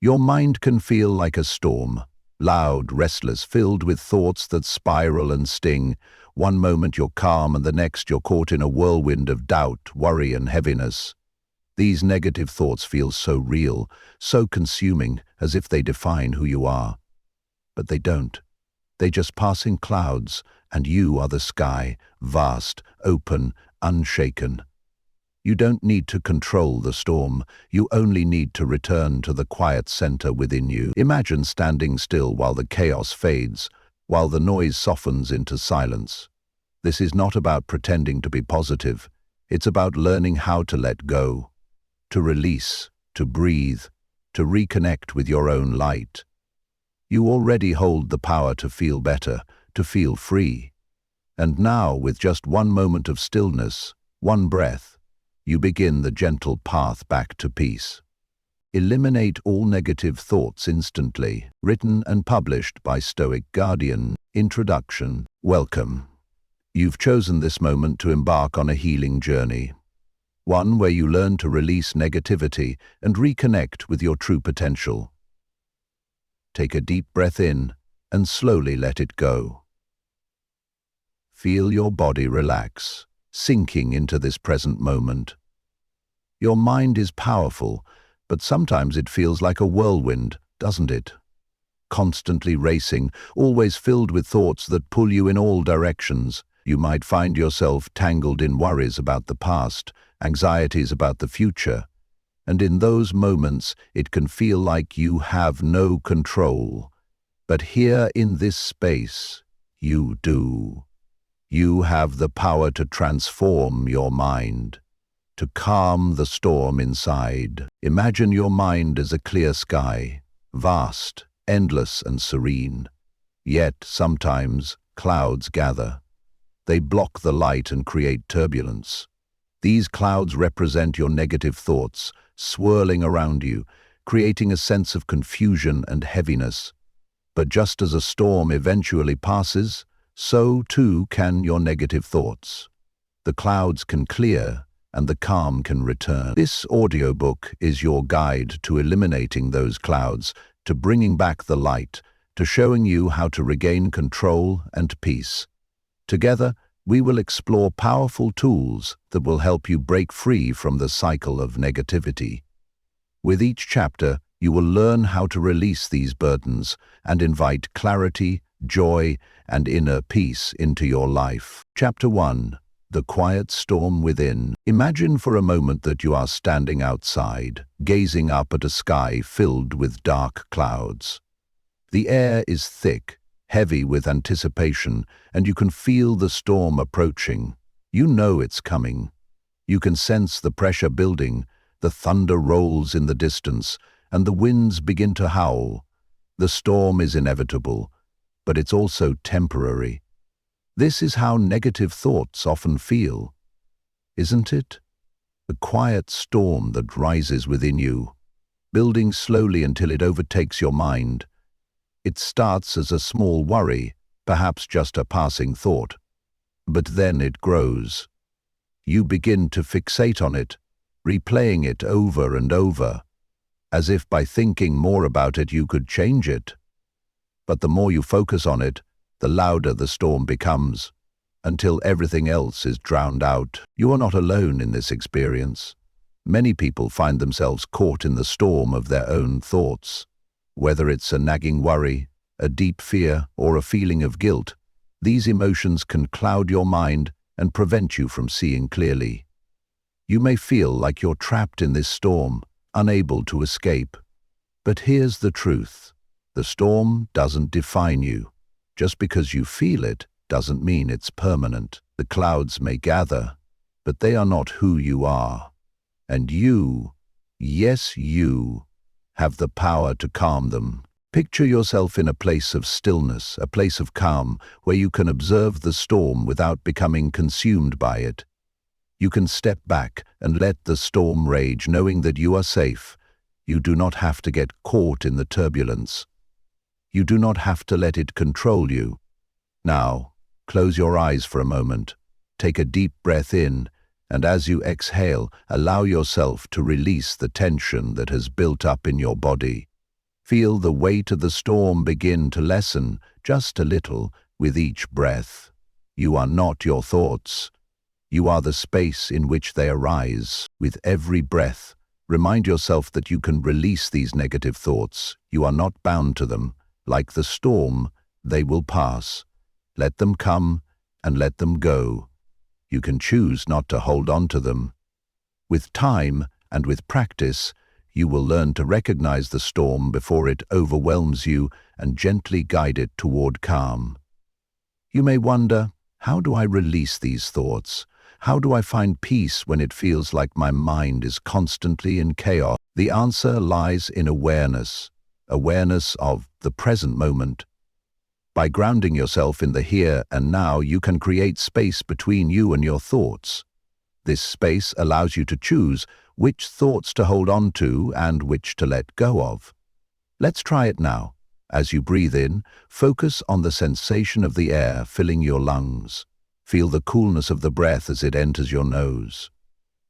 Your mind can feel like a storm, loud, restless, filled with thoughts that spiral and sting. One moment you're calm and the next you're caught in a whirlwind of doubt, worry and heaviness. These negative thoughts feel so real, so consuming, as if they define who you are. But they don't. They're just passing clouds, and you are the sky, vast, open, unshaken. You don't need to control the storm, you only need to return to the quiet center within you. Imagine standing still while the chaos fades, while the noise softens into silence. This is not about pretending to be positive, it's about learning how to let go, to release, to breathe, to reconnect with your own light. You already hold the power to feel better, to feel free. And now, with just one moment of stillness, one breath, you begin the gentle path back to peace. Eliminate all negative thoughts instantly. Written and published by Stoic Guardian. Introduction. Welcome. You've chosen this moment to embark on a healing journey. One where you learn to release negativity and reconnect with your true potential. Take a deep breath in and slowly let it go. Feel your body relax, sinking into this present moment. Your mind is powerful, but sometimes it feels like a whirlwind, doesn't it? Constantly racing, always filled with thoughts that pull you in all directions. You might find yourself tangled in worries about the past, anxieties about the future, and in those moments it can feel like you have no control. But here in this space, you do. You have the power to transform your mind, to calm the storm inside. Imagine your mind as a clear sky, vast, endless and serene. Yet sometimes clouds gather. They block the light and create turbulence. These clouds represent your negative thoughts, swirling around you, creating a sense of confusion and heaviness. But just as a storm eventually passes, so too can your negative thoughts. The clouds can clear and the calm can return. This audiobook is your guide to eliminating those clouds, to bringing back the light, to showing you how to regain control and peace. Together, we will explore powerful tools that will help you break free from the cycle of negativity. With each chapter, you will learn how to release these burdens and invite clarity, joy, and inner peace into your life. Chapter 1. The Quiet Storm Within. Imagine for a moment that you are standing outside, gazing up at a sky filled with dark clouds. The air is thick, heavy with anticipation, and you can feel the storm approaching. You know it's coming. You can sense the pressure building, the thunder rolls in the distance, and the winds begin to howl. The storm is inevitable, but it's also temporary. This is how negative thoughts often feel, isn't it? The quiet storm that rises within you, building slowly until it overtakes your mind. It starts as a small worry, perhaps just a passing thought. But then it grows. You begin to fixate on it, replaying it over and over, as if by thinking more about it you could change it. But the more you focus on it, the louder the storm becomes, until everything else is drowned out. You are not alone in this experience. Many people find themselves caught in the storm of their own thoughts. Whether it's a nagging worry, a deep fear, or a feeling of guilt, these emotions can cloud your mind and prevent you from seeing clearly. You may feel like you're trapped in this storm, unable to escape. But here's the truth. The storm doesn't define you. Just because you feel it doesn't mean it's permanent. The clouds may gather, but they are not who you are. And you, yes you, have the power to calm them. Picture yourself in a place of stillness, a place of calm, where you can observe the storm without becoming consumed by it. You can step back and let the storm rage, knowing that you are safe. You do not have to get caught in the turbulence. You do not have to let it control you. Now, close your eyes for a moment. Take a deep breath in, and as you exhale, allow yourself to release the tension that has built up in your body. Feel the weight of the storm begin to lessen just a little with each breath. You are not your thoughts. You are the space in which they arise. With every breath, remind yourself that you can release these negative thoughts. You are not bound to them. Like the storm, they will pass. Let them come and let them go. You can choose not to hold on to them. With time and with practice, you will learn to recognize the storm before it overwhelms you and gently guide it toward calm. You may wonder, how do I release these thoughts? How do I find peace when it feels like my mind is constantly in chaos? The answer lies in awareness of the present moment. By grounding yourself in the here and now, you can create space between you and your thoughts. This space allows you to choose which thoughts to hold on to and which to let go of. Let's try it now. As you breathe in, focus on the sensation of the air filling your lungs. Feel the coolness of the breath as it enters your nose.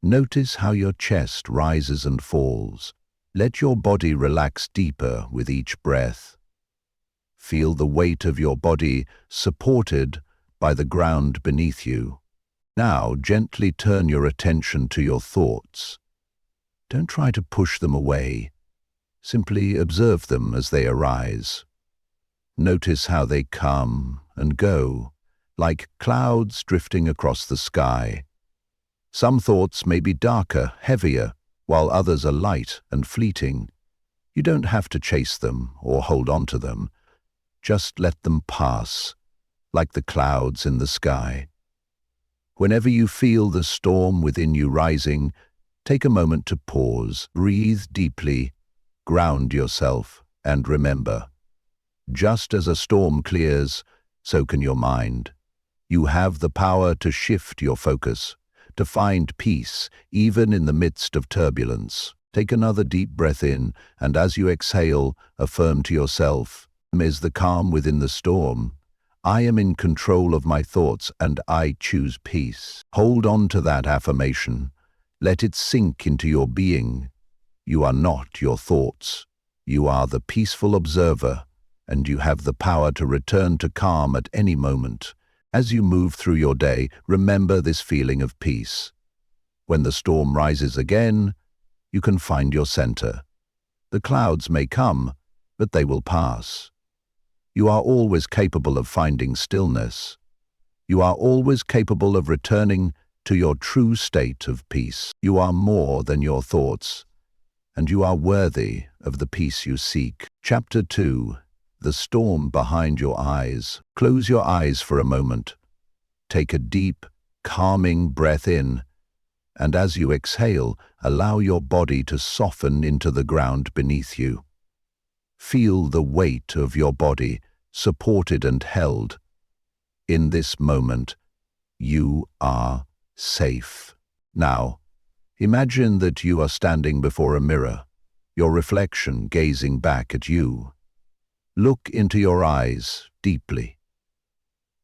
Notice how your chest rises and falls. Let your body relax deeper with each breath. Feel the weight of your body supported by the ground beneath you. Now, gently turn your attention to your thoughts. Don't try to push them away. Simply observe them as they arise. Notice how they come and go, like clouds drifting across the sky. Some thoughts may be darker, heavier, while others are light and fleeting. You don't have to chase them or hold on to them. Just let them pass, like the clouds in the sky. Whenever you feel the storm within you rising, take a moment to pause, breathe deeply, ground yourself, and remember, just as a storm clears, so can your mind. You have the power to shift your focus, to find peace, even in the midst of turbulence. Take another deep breath in, and as you exhale, affirm to yourself, is the calm within the storm. I am in control of my thoughts, and I choose peace. Hold on to that affirmation. Let it sink into your being. You are not your thoughts. You are the peaceful observer, and you have the power to return to calm at any moment. As you move through your day, remember this feeling of peace. When the storm rises again, you can find your center. The clouds may come, but they will pass. You are always capable of finding stillness. You are always capable of returning to your true state of peace. You are more than your thoughts, and you are worthy of the peace you seek. Chapter 2. The storm behind your eyes. Close your eyes for a moment. Take a deep, calming breath in, and as you exhale, allow your body to soften into the ground beneath you. Feel the weight of your body supported and held. In this moment, you are safe. Now, imagine that you are standing before a mirror, your reflection gazing back at you. Look into your eyes deeply.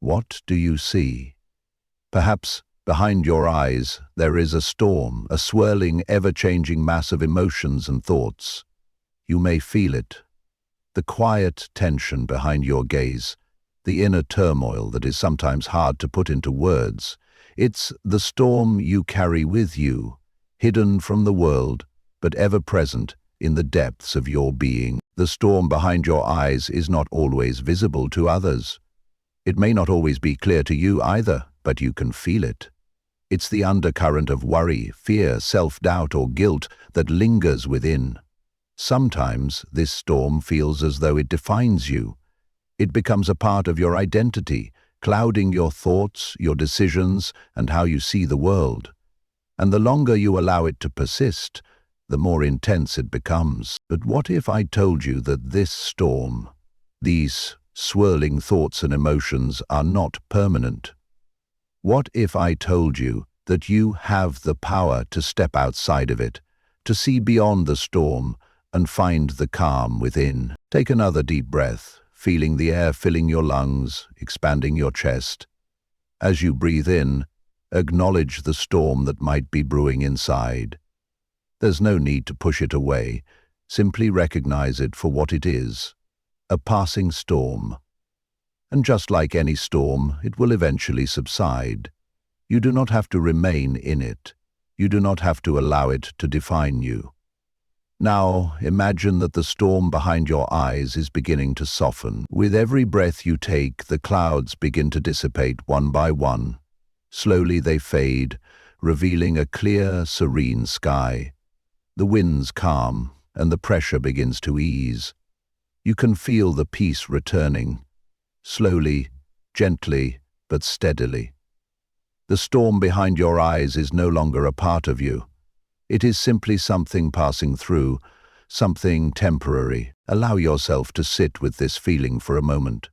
What do you see? Perhaps behind your eyes there is a storm, a swirling, ever-changing mass of emotions and thoughts. You may feel it. The quiet tension behind your gaze, the inner turmoil that is sometimes hard to put into words. It's the storm you carry with you, hidden from the world, but ever present in the depths of your being. The storm behind your eyes is not always visible to others. It may not always be clear to you either, but you can feel it. It's the undercurrent of worry, fear, self-doubt, or guilt that lingers within. Sometimes this storm feels as though it defines you. It becomes a part of your identity, clouding your thoughts, your decisions, and how you see the world. And the longer you allow it to persist, the more intense it becomes. But what if I told you that this storm, these swirling thoughts and emotions, are not permanent? What if I told you that you have the power to step outside of it, to see beyond the storm, and find the calm within? Take another deep breath, feeling the air filling your lungs, expanding your chest. As you breathe in, acknowledge the storm that might be brewing inside. There's no need to push it away. Simply recognize it for what it is, a passing storm. And just like any storm, it will eventually subside. You do not have to remain in it. You do not have to allow it to define you. Now, imagine that the storm behind your eyes is beginning to soften. With every breath you take, the clouds begin to dissipate one by one. Slowly they fade, revealing a clear, serene sky. The winds calm, and the pressure begins to ease. You can feel the peace returning, slowly, gently, but steadily. The storm behind your eyes is no longer a part of you. It is simply something passing through, something temporary. Allow yourself to sit with this feeling for a moment.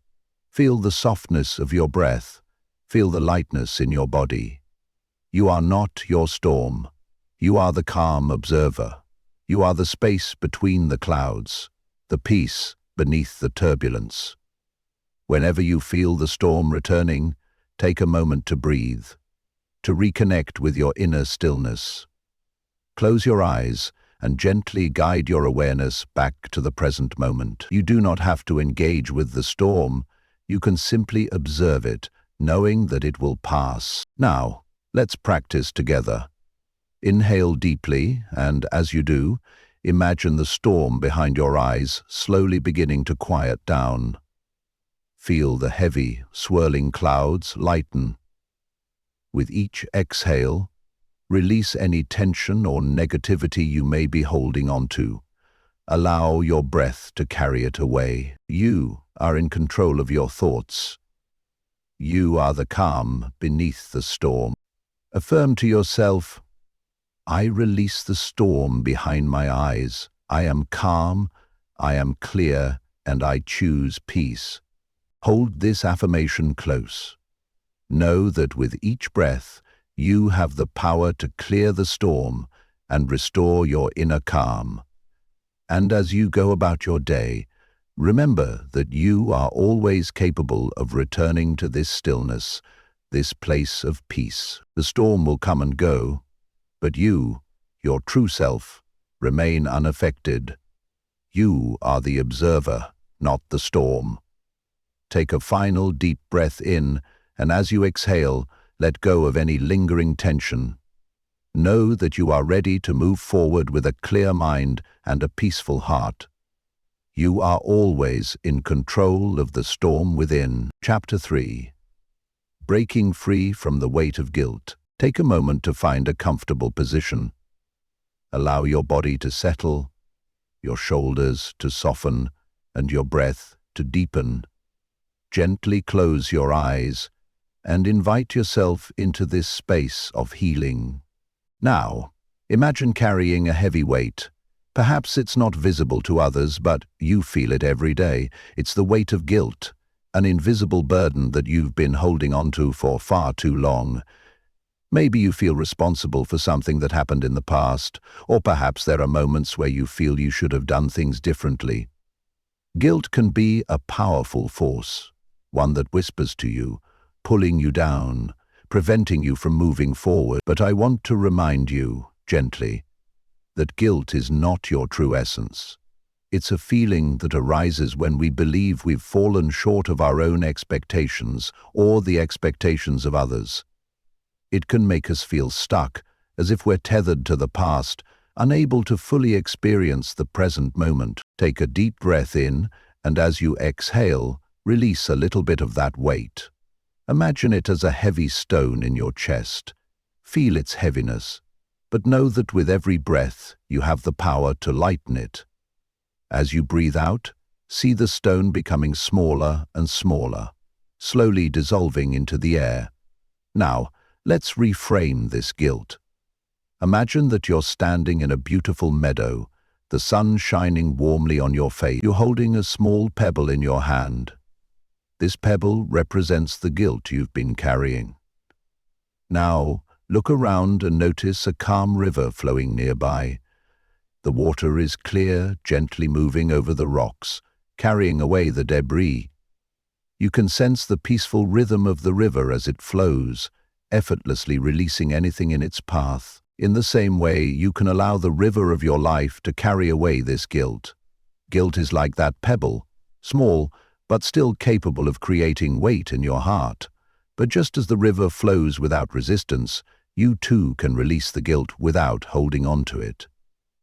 Feel the softness of your breath. Feel the lightness in your body. You are not your storm. You are the calm observer. You are the space between the clouds, the peace beneath the turbulence. Whenever you feel the storm returning, take a moment to breathe, to reconnect with your inner stillness. Close your eyes and gently guide your awareness back to the present moment. You do not have to engage with the storm. You can simply observe it, knowing that it will pass. Now, let's practice together. Inhale deeply, and as you do, imagine the storm behind your eyes slowly beginning to quiet down. Feel the heavy, swirling clouds lighten. With each exhale, release any tension or negativity you may be holding onto. Allow your breath to carry it away. You are in control of your thoughts. You are the calm beneath the storm. Affirm to yourself, I release the storm behind my eyes. I am calm, I am clear, and I choose peace. Hold this affirmation close. Know that with each breath, you have the power to clear the storm and restore your inner calm. And as you go about your day, remember that you are always capable of returning to this stillness, this place of peace. The storm will come and go, but you, your true self, remain unaffected. You are the observer, not the storm. Take a final deep breath in, and as you exhale, let go of any lingering tension. Know that you are ready to move forward with a clear mind and a peaceful heart. You are always in control of the storm within. Chapter 3. Breaking free from the weight of guilt. Take a moment to find a comfortable position. Allow your body to settle, your shoulders to soften, and your breath to deepen. Gently close your eyes and invite yourself into this space of healing. Now, imagine carrying a heavy weight. Perhaps it's not visible to others, but you feel it every day. It's the weight of guilt, an invisible burden that you've been holding onto for far too long. Maybe you feel responsible for something that happened in the past, or perhaps there are moments where you feel you should have done things differently. Guilt can be a powerful force, one that whispers to you, pulling you down, preventing you from moving forward. But I want to remind you, gently, that guilt is not your true essence. It's a feeling that arises when we believe we've fallen short of our own expectations or the expectations of others. It can make us feel stuck, as if we're tethered to the past, unable to fully experience the present moment. Take a deep breath in, and as you exhale, release a little bit of that weight. Imagine it as a heavy stone in your chest. Feel its heaviness, but know that with every breath, you have the power to lighten it. As you breathe out, see the stone becoming smaller and smaller, slowly dissolving into the air. Now, let's reframe this guilt. Imagine that you're standing in a beautiful meadow, the sun shining warmly on your face. You're holding a small pebble in your hand. This pebble represents the guilt you've been carrying. Now, look around and notice a calm river flowing nearby. The water is clear, gently moving over the rocks, carrying away the debris. You can sense the peaceful rhythm of the river as it flows, effortlessly releasing anything in its path. In the same way, you can allow the river of your life to carry away this guilt. Guilt is like that pebble, small, but still capable of creating weight in your heart. But just as the river flows without resistance, you too can release the guilt without holding on to it.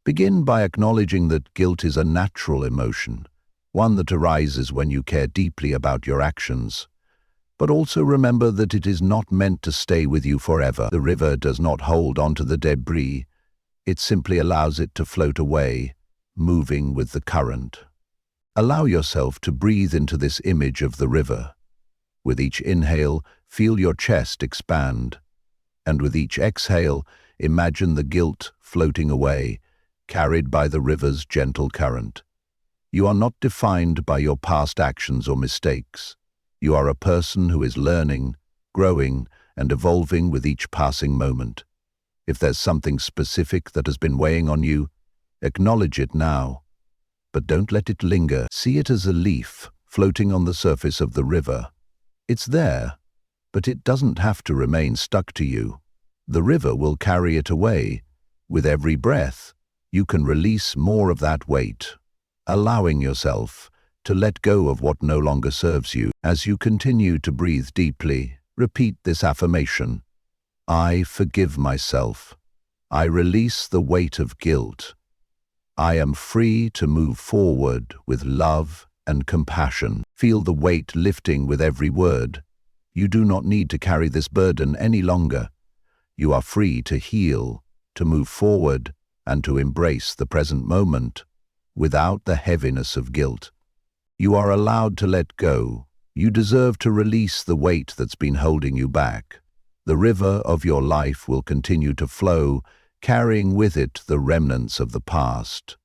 Begin by acknowledging that guilt is a natural emotion, one that arises when you care deeply about your actions. But also remember that it is not meant to stay with you forever. The river does not hold onto the debris. It simply allows it to float away, moving with the current. Allow yourself to breathe into this image of the river. With each inhale, feel your chest expand. And with each exhale, imagine the guilt floating away, carried by the river's gentle current. You are not defined by your past actions or mistakes. You are a person who is learning, growing, and evolving with each passing moment. If there's something specific that has been weighing on you, acknowledge it now. But don't let it linger. See it as a leaf floating on the surface of the river. It's there, but it doesn't have to remain stuck to you. The river will carry it away. With every breath, you can release more of that weight, allowing yourself to let go of what no longer serves you. As you continue to breathe deeply, repeat this affirmation. I forgive myself. I release the weight of guilt. I am free to move forward with love and compassion. Feel the weight lifting with every word. You do not need to carry this burden any longer. You are free to heal, to move forward, and to embrace the present moment without the heaviness of guilt. You are allowed to let go. You deserve to release the weight that's been holding you back. The river of your life will continue to flow, carrying with it the remnants of the past.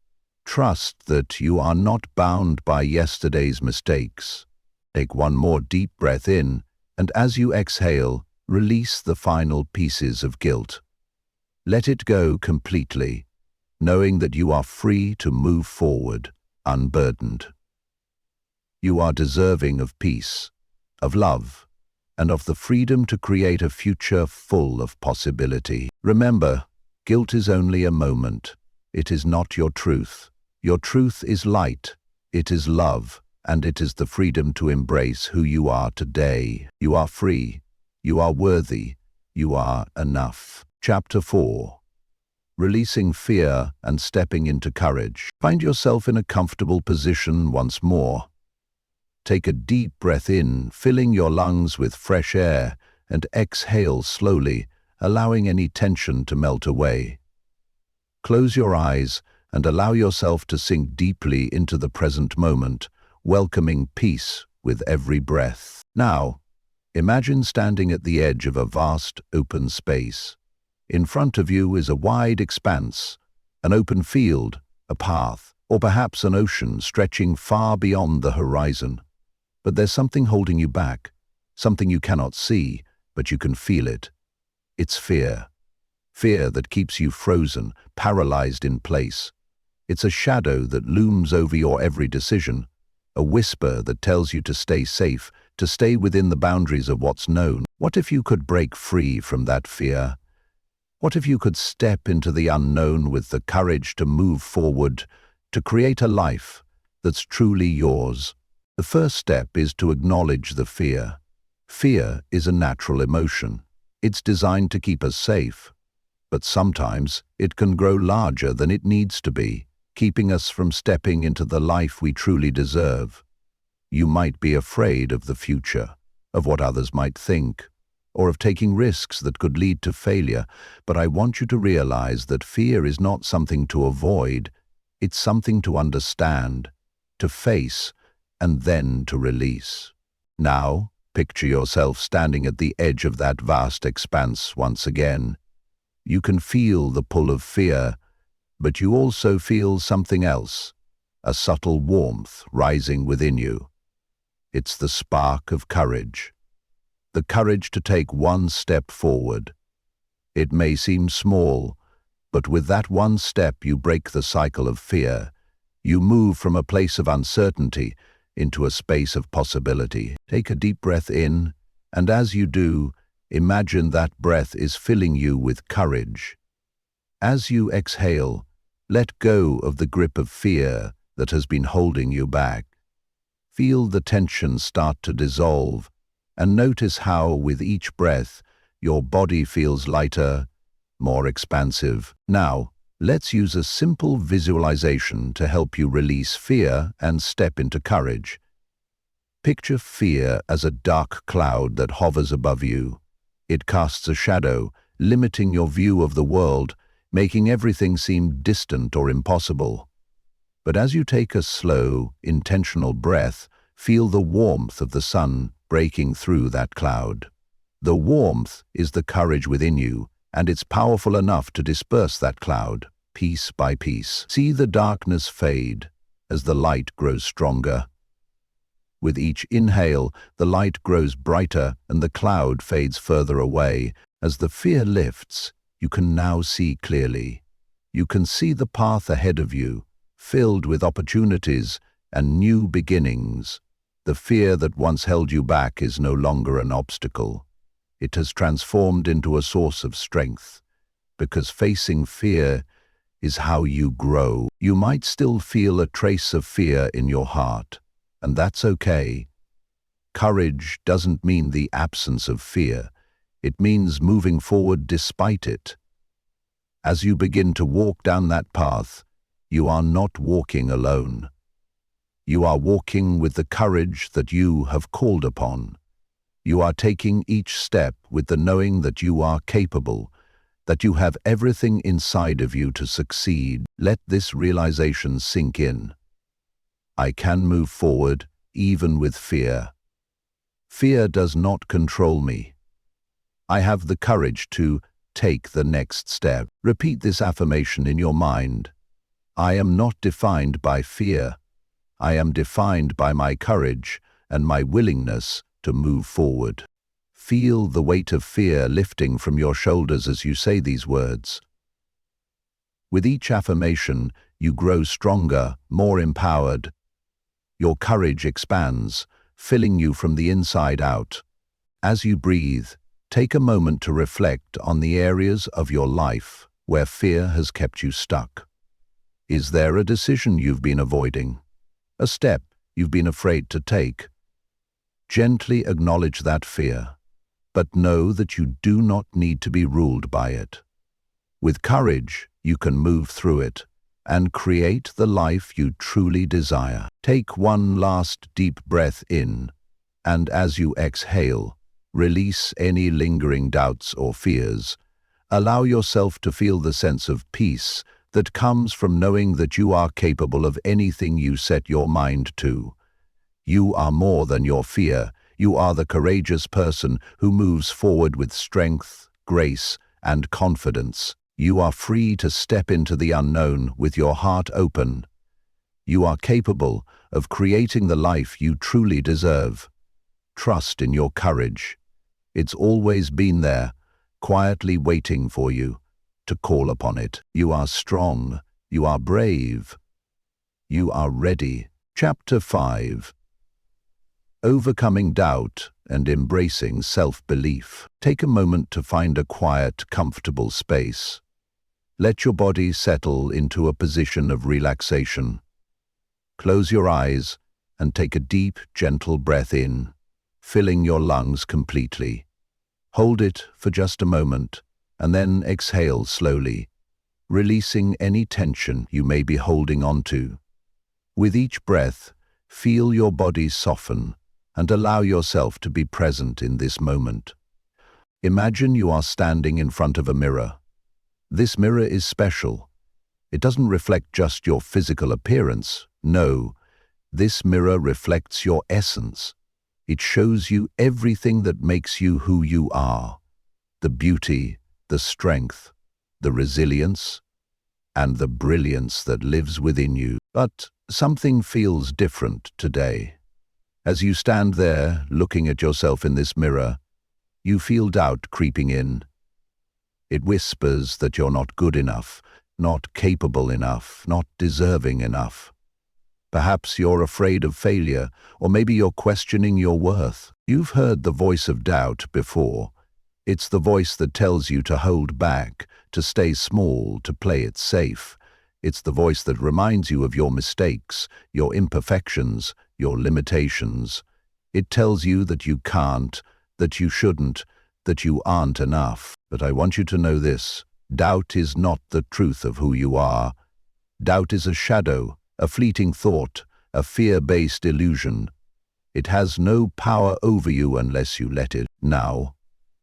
Trust that you are not bound by yesterday's mistakes. Take one more deep breath in, and as you exhale, release the final pieces of guilt. Let it go completely, knowing that you are free to move forward, unburdened. You are deserving of peace, of love, and of the freedom to create a future full of possibility. Remember, guilt is only a moment. It is not your truth. Your truth is light, it is love, and it is the freedom to embrace who you are today. You are free, you are worthy, you are enough. Chapter 4. Releasing fear and stepping into courage. Find yourself in a comfortable position once more. Take a deep breath in, filling your lungs with fresh air, and exhale slowly, allowing any tension to melt away. Close your eyes and allow yourself to sink deeply into the present moment, welcoming peace with every breath. Now, imagine standing at the edge of a vast, open space. In front of you is a wide expanse, an open field, a path, or perhaps an ocean stretching far beyond the horizon. But there's something holding you back, something you cannot see, but you can feel it. It's fear. Fear that keeps you frozen, paralyzed in place. It's a shadow that looms over your every decision, a whisper that tells you to stay safe, to stay within the boundaries of what's known. What if you could break free from that fear? What if you could step into the unknown with the courage to move forward, to create a life that's truly yours? The first step is to acknowledge the fear. Fear is a natural emotion. It's designed to keep us safe. But sometimes it can grow larger than it needs to be, keeping us from stepping into the life we truly deserve. You might be afraid of the future, of what others might think, or of taking risks that could lead to failure, but I want you to realize that fear is not something to avoid, it's something to understand, to face, and then to release. Now, picture yourself standing at the edge of that vast expanse once again. You can feel the pull of fear, but you also feel something else, a subtle warmth rising within you. It's the spark of courage, the courage to take one step forward. It may seem small, but with that one step you break the cycle of fear. You move from a place of uncertainty into a space of possibility. Take a deep breath in, and as you do, imagine that breath is filling you with courage. As you exhale, let go of the grip of fear that has been holding you back. Feel the tension start to dissolve, and notice how, with each breath, your body feels lighter, more expansive. Now, let's use a simple visualization to help you release fear and step into courage. Picture fear as a dark cloud that hovers above you. It casts a shadow, limiting your view of the world, making everything seem distant or impossible. But as you take a slow, intentional breath, feel the warmth of the sun breaking through that cloud. The warmth is the courage within you, and it's powerful enough to disperse that cloud, piece by piece. See the darkness fade as the light grows stronger. With each inhale, the light grows brighter and the cloud fades further away. As the fear lifts, you can now see clearly. You can see the path ahead of you, filled with opportunities and new beginnings. The fear that once held you back is no longer an obstacle. It has transformed into a source of strength, because facing fear is how you grow. You might still feel a trace of fear in your heart, and that's okay. Courage doesn't mean the absence of fear. It means moving forward despite it. As you begin to walk down that path, you are not walking alone. You are walking with the courage that you have called upon. You are taking each step with the knowing that you are capable, that you have everything inside of you to succeed. Let this realization sink in. I can move forward even with fear. Fear does not control me. I have the courage to take the next step. Repeat this affirmation in your mind. I am not defined by fear. I am defined by my courage and my willingness to move forward. Feel the weight of fear lifting from your shoulders as you say these words. With each affirmation, you grow stronger, more empowered. Your courage expands, filling you from the inside out. As you breathe, take a moment to reflect on the areas of your life where fear has kept you stuck. Is there a decision you've been avoiding? A step you've been afraid to take? Gently acknowledge that fear, but know that you do not need to be ruled by it. With courage, you can move through it and create the life you truly desire. Take one last deep breath in, and as you exhale, release any lingering doubts or fears. Allow yourself to feel the sense of peace that comes from knowing that you are capable of anything you set your mind to. You are more than your fear. You are the courageous person who moves forward with strength, grace, and confidence. You are free to step into the unknown with your heart open. You are capable of creating the life you truly deserve. Trust in your courage. It's always been there, quietly waiting for you to call upon it. You are strong. You are brave. You are ready. Chapter 5. Overcoming doubt and embracing self-belief. Take a moment to find a quiet, comfortable space. Let your body settle into a position of relaxation. Close your eyes and take a deep, gentle breath in, filling your lungs completely. Hold it for just a moment, and then exhale slowly, releasing any tension you may be holding onto. With each breath, feel your body soften and allow yourself to be present in this moment. Imagine you are standing in front of a mirror. This mirror is special. It doesn't reflect just your physical appearance. No, this mirror reflects your essence. It shows you everything that makes you who you are. The beauty, the strength, the resilience, and the brilliance that lives within you. But something feels different today. As you stand there, looking at yourself in this mirror, you feel doubt creeping in. It whispers that you're not good enough, not capable enough, not deserving enough. Perhaps you're afraid of failure, or maybe you're questioning your worth. You've heard the voice of doubt before. It's the voice that tells you to hold back, to stay small, to play it safe. It's the voice that reminds you of your mistakes, your imperfections, your limitations. It tells you that you can't, that you shouldn't, that you aren't enough. But I want you to know this: doubt is not the truth of who you are. Doubt is a shadow, a fleeting thought, a fear-based illusion. It has no power over you unless you let it. Now,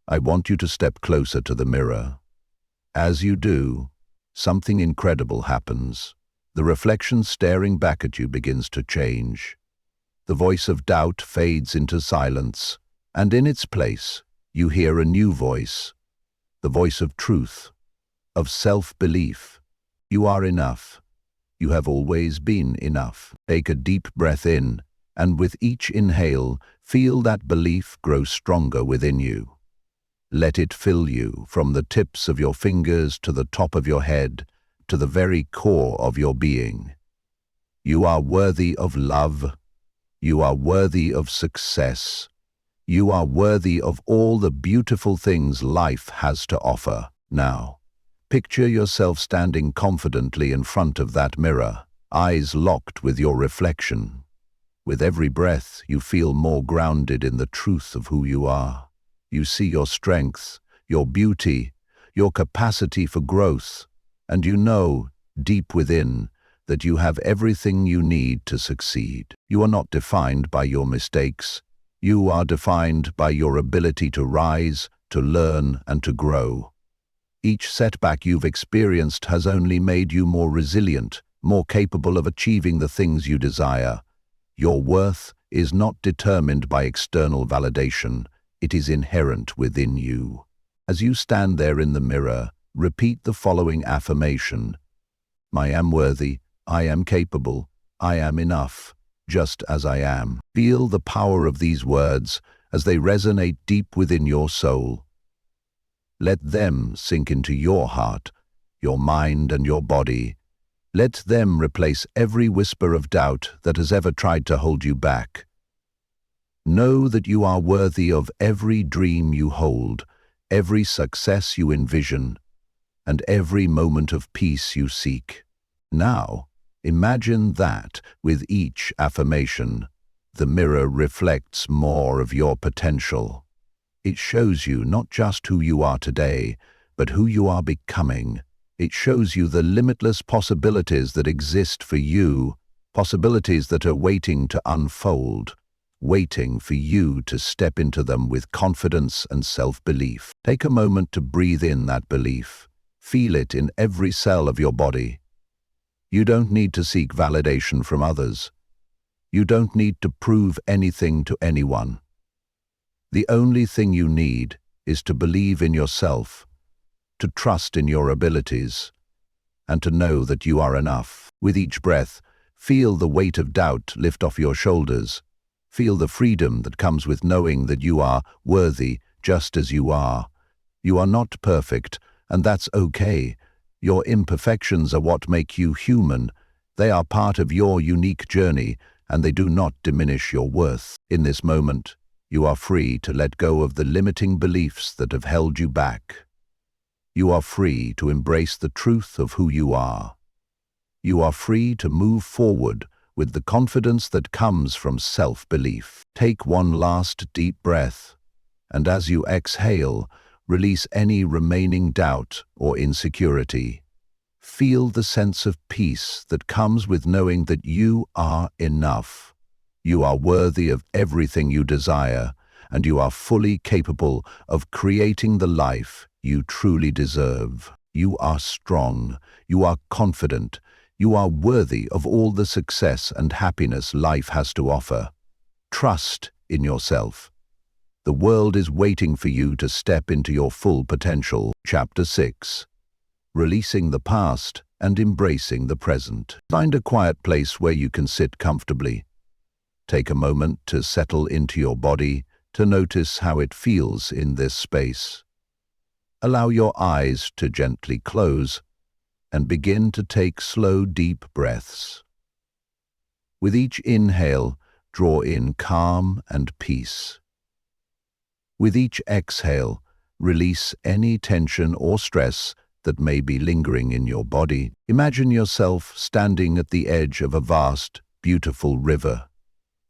I want you to step closer to the mirror. As you do, something incredible happens. The reflection staring back at you begins to change. The voice of doubt fades into silence, and in its place, you hear a new voice, the voice of truth, of self-belief. You are enough. You have always been enough. Take a deep breath in, and with each inhale, feel that belief grow stronger within you. Let it fill you from the tips of your fingers to the top of your head, to the very core of your being. You are worthy of love. You are worthy of success. You are worthy of all the beautiful things life has to offer. Now, picture yourself standing confidently in front of that mirror, eyes locked with your reflection. With every breath, you feel more grounded in the truth of who you are. You see your strengths, your beauty, your capacity for growth, and you know, deep within, that you have everything you need to succeed. You are not defined by your mistakes. You are defined by your ability to rise, to learn, and to grow. Each setback you've experienced has only made you more resilient, more capable of achieving the things you desire. Your worth is not determined by external validation. It is inherent within you. As you stand there in the mirror, repeat the following affirmation: I am worthy, I am capable, I am enough, just as I am. Feel the power of these words as they resonate deep within your soul. Let them sink into your heart, your mind, and your body. Let them replace every whisper of doubt that has ever tried to hold you back. Know that you are worthy of every dream you hold, every success you envision, and every moment of peace you seek. Now, imagine that, with each affirmation, the mirror reflects more of your potential. It shows you not just who you are today, but who you are becoming. It shows you the limitless possibilities that exist for you, possibilities that are waiting to unfold, waiting for you to step into them with confidence and self-belief. Take a moment to breathe in that belief. Feel it in every cell of your body. You don't need to seek validation from others. You don't need to prove anything to anyone. The only thing you need is to believe in yourself, to trust in your abilities, and to know that you are enough. With each breath, feel the weight of doubt lift off your shoulders. Feel the freedom that comes with knowing that you are worthy just as you are. You are not perfect, and that's okay. Your imperfections are what make you human. They are part of your unique journey, and they do not diminish your worth. In this moment, you are free to let go of the limiting beliefs that have held you back. You are free to embrace the truth of who you are. You are free to move forward with the confidence that comes from self-belief. Take one last deep breath, and as you exhale, release any remaining doubt or insecurity. Feel the sense of peace that comes with knowing that you are enough. You are worthy of everything you desire, and you are fully capable of creating the life you truly deserve. You are strong. You are confident. You are worthy of all the success and happiness life has to offer. Trust in yourself. The world is waiting for you to step into your full potential. Chapter 6. Releasing the past and embracing the present. Find a quiet place where you can sit comfortably. Take a moment to settle into your body, to notice how it feels in this space. Allow your eyes to gently close and begin to take slow, deep breaths. With each inhale, draw in calm and peace. With each exhale, release any tension or stress that may be lingering in your body. Imagine yourself standing at the edge of a vast, beautiful river.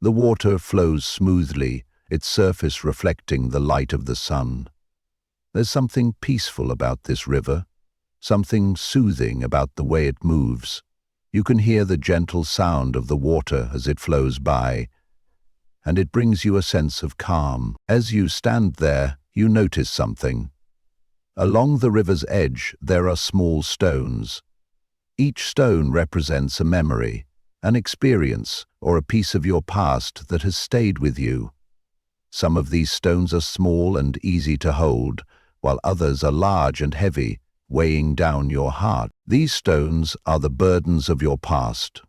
The water flows smoothly, its surface reflecting the light of the sun. There's something peaceful about this river, something soothing about the way it moves. You can hear the gentle sound of the water as it flows by, and it brings you a sense of calm. As you stand there, you notice something. Along the river's edge, there are small stones. Each stone represents a memory, an experience, or a piece of your past that has stayed with you. Some of these stones are small and easy to hold, while others are large and heavy, weighing down your heart. These stones are the burdens of your past,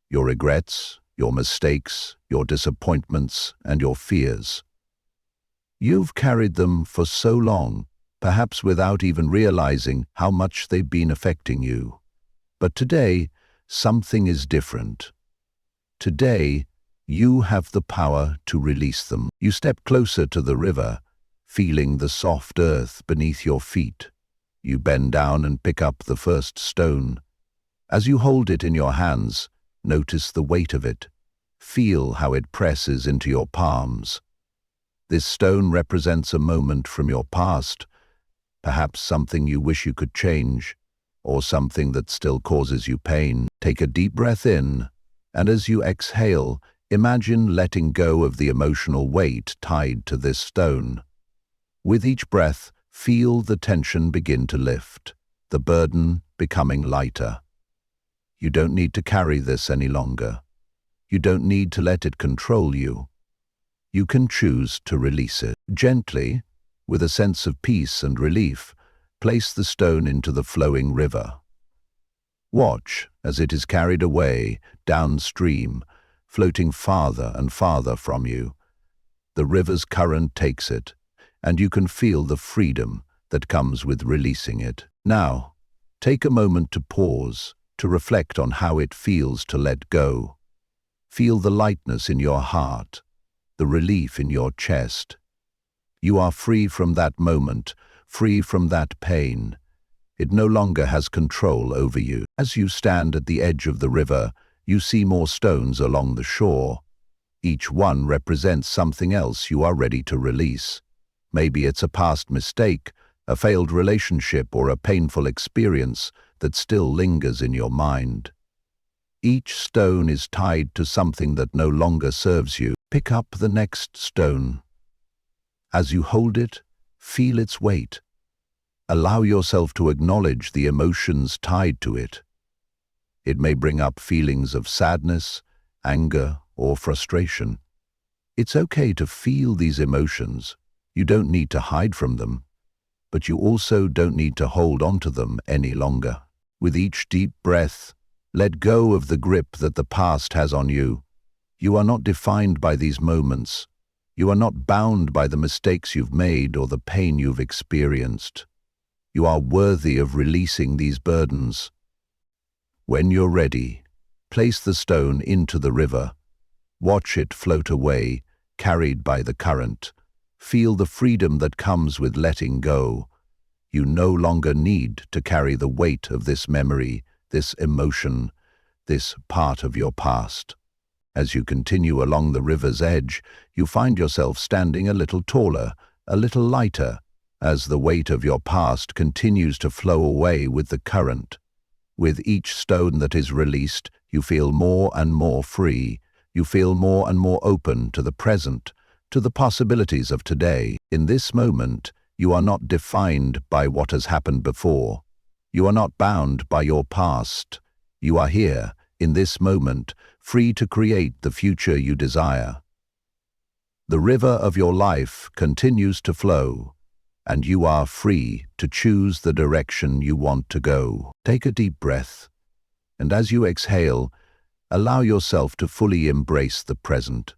your regrets, your mistakes, your disappointments, and your fears. You've carried them for so long, perhaps without even realizing how much they've been affecting you. But today, something is different. Today, you have the power to release them. You step closer to the river, feeling the soft earth beneath your feet. You bend down and pick up the first stone. As you hold it in your hands, notice the weight of it. Feel how it presses into your palms. This stone represents a moment from your past, perhaps something you wish you could change, or something that still causes you pain. Take a deep breath in, and as you exhale, imagine letting go of the emotional weight tied to this stone. With each breath, feel the tension begin to lift, the burden becoming lighter. You don't need to carry this any longer. You don't need to let it control you. You can choose to release it. Gently, with a sense of peace and relief, place the stone into the flowing river. Watch as it is carried away, downstream, floating farther and farther from you. The river's current takes it, and you can feel the freedom that comes with releasing it. Now, take a moment to pause, to reflect on how it feels to let go. Feel the lightness in your heart, the relief in your chest. You are free from that moment, free from that pain. It no longer has control over you. As you stand at the edge of the river, you see more stones along the shore. Each one represents something else you are ready to release. Maybe it's a past mistake, a failed relationship, or a painful experience that still lingers in your mind. Each stone is tied to something that no longer serves you. Pick up the next stone. As you hold it, feel its weight. Allow yourself to acknowledge the emotions tied to it. It may bring up feelings of sadness, anger, or frustration. It's okay to feel these emotions. You don't need to hide from them, but you also don't need to hold on to them any longer. With each deep breath, let go of the grip that the past has on you. You are not defined by these moments. You are not bound by the mistakes you've made or the pain you've experienced. You are worthy of releasing these burdens. When you're ready, place the stone into the river. Watch it float away, carried by the current. Feel the freedom that comes with letting go. You no longer need to carry the weight of this memory, this emotion, this part of your past. As you continue along the river's edge, you find yourself standing a little taller, a little lighter, as the weight of your past continues to flow away with the current. With each stone that is released, you feel more and more free. You feel more and more open to the present, to the possibilities of today. In this moment, you are not defined by what has happened before. You are not bound by your past. You are here, in this moment, free to create the future you desire. The river of your life continues to flow, and you are free to choose the direction you want to go. Take a deep breath, and as you exhale, allow yourself to fully embrace the present.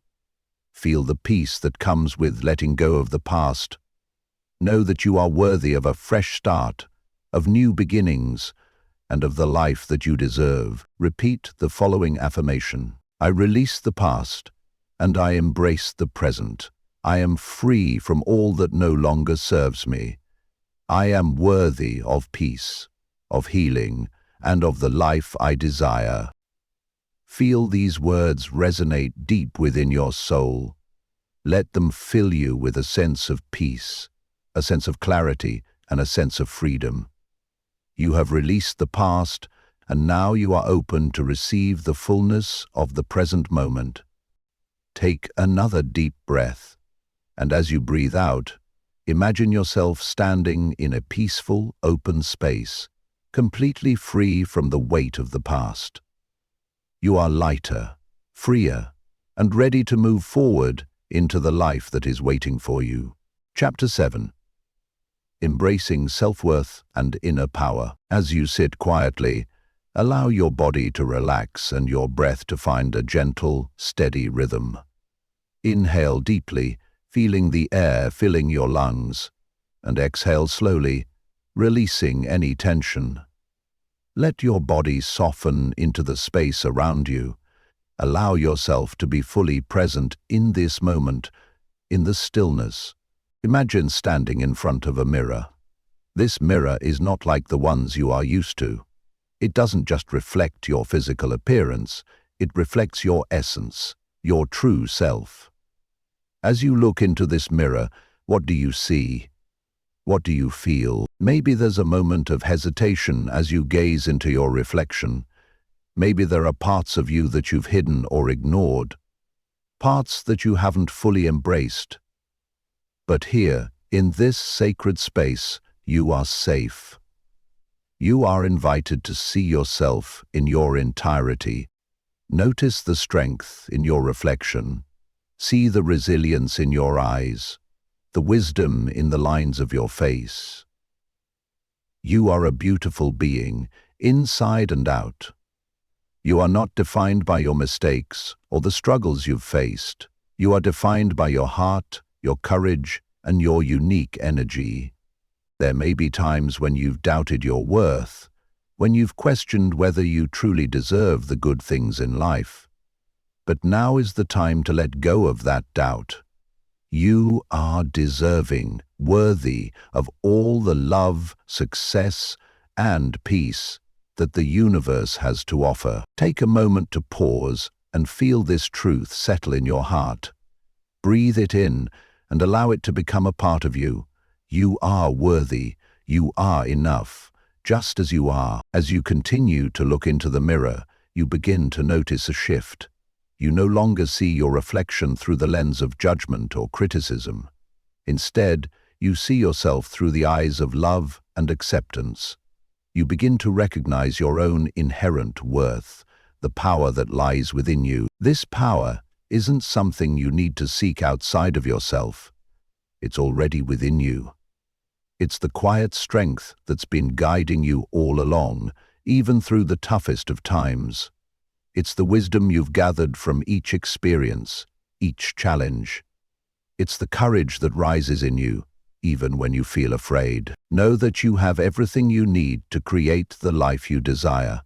Feel the peace that comes with letting go of the past. Know that you are worthy of a fresh start, of new beginnings, and of the life that you deserve. Repeat the following affirmation. I release the past, and I embrace the present. I am free from all that no longer serves me. I am worthy of peace. of healing, and of the life I desire. Feel these words resonate deep within your soul. Let them fill you with a sense of peace, a sense of clarity, and a sense of freedom. You have released the past, and now you are open to receive the fullness of the present moment. Take another deep breath, and as you breathe out, imagine yourself standing in a peaceful, open space, completely free from the weight of the past. You are lighter, freer, and ready to move forward into the life that is waiting for you. Chapter 7. Embracing self-worth and inner power. As you sit quietly, allow your body to relax and your breath to find a gentle, steady rhythm. Inhale deeply, feeling the air filling your lungs, and exhale slowly, releasing any tension. Let your body soften into the space around you. Allow yourself to be fully present in this moment, in the stillness. Imagine standing in front of a mirror. This mirror is not like the ones you are used to. It doesn't just reflect your physical appearance, it reflects your essence, your true self. As you look into this mirror, what do you see? What do you feel? Maybe there's a moment of hesitation as you gaze into your reflection. Maybe there are parts of you that you've hidden or ignored, parts that you haven't fully embraced. But here, in this sacred space, you are safe. You are invited to see yourself in your entirety. Notice the strength in your reflection. See the resilience in your eyes, the wisdom in the lines of your face. You are a beautiful being, inside and out. You are not defined by your mistakes or the struggles you've faced. You are defined by your heart, your courage, and your unique energy. There may be times when you've doubted your worth, when you've questioned whether you truly deserve the good things in life. But now is the time to let go of that doubt. You are deserving, worthy of all the love, success, and peace that the universe has to offer. Take a moment to pause and feel this truth settle in your heart. Breathe it in and allow it to become a part of you. You are worthy. You are enough, just as you are. As you continue to look into the mirror, you begin to notice a shift. You no longer see your reflection through the lens of judgment or criticism. Instead, you see yourself through the eyes of love and acceptance. You begin to recognize your own inherent worth, the power that lies within you. This power isn't something you need to seek outside of yourself. It's already within you. It's the quiet strength that's been guiding you all along, even through the toughest of times. It's the wisdom you've gathered from each experience, each challenge. It's the courage that rises in you, even when you feel afraid. Know that you have everything you need to create the life you desire.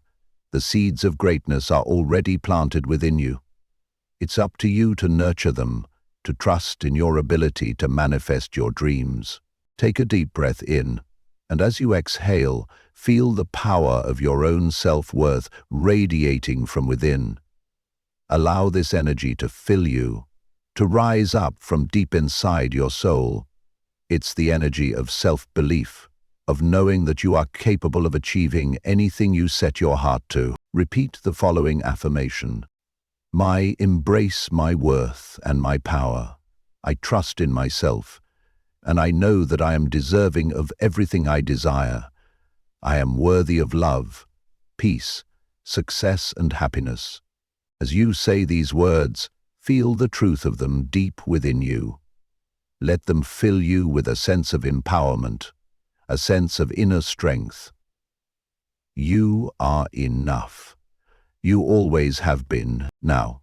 The seeds of greatness are already planted within you. It's up to you to nurture them, to trust in your ability to manifest your dreams. Take a deep breath in, and as you exhale, feel the power of your own self-worth radiating from within. Allow this energy to fill you, to rise up from deep inside your soul. It's the energy of self-belief, of knowing that you are capable of achieving anything you set your heart to. Repeat the following affirmation. I embrace my worth and my power. I trust in myself, and I know that I am deserving of everything I desire. I am worthy of love, peace, success, and happiness. As you say these words, feel the truth of them deep within you. Let them fill you with a sense of empowerment, a sense of inner strength. You are enough. You always have been. Now,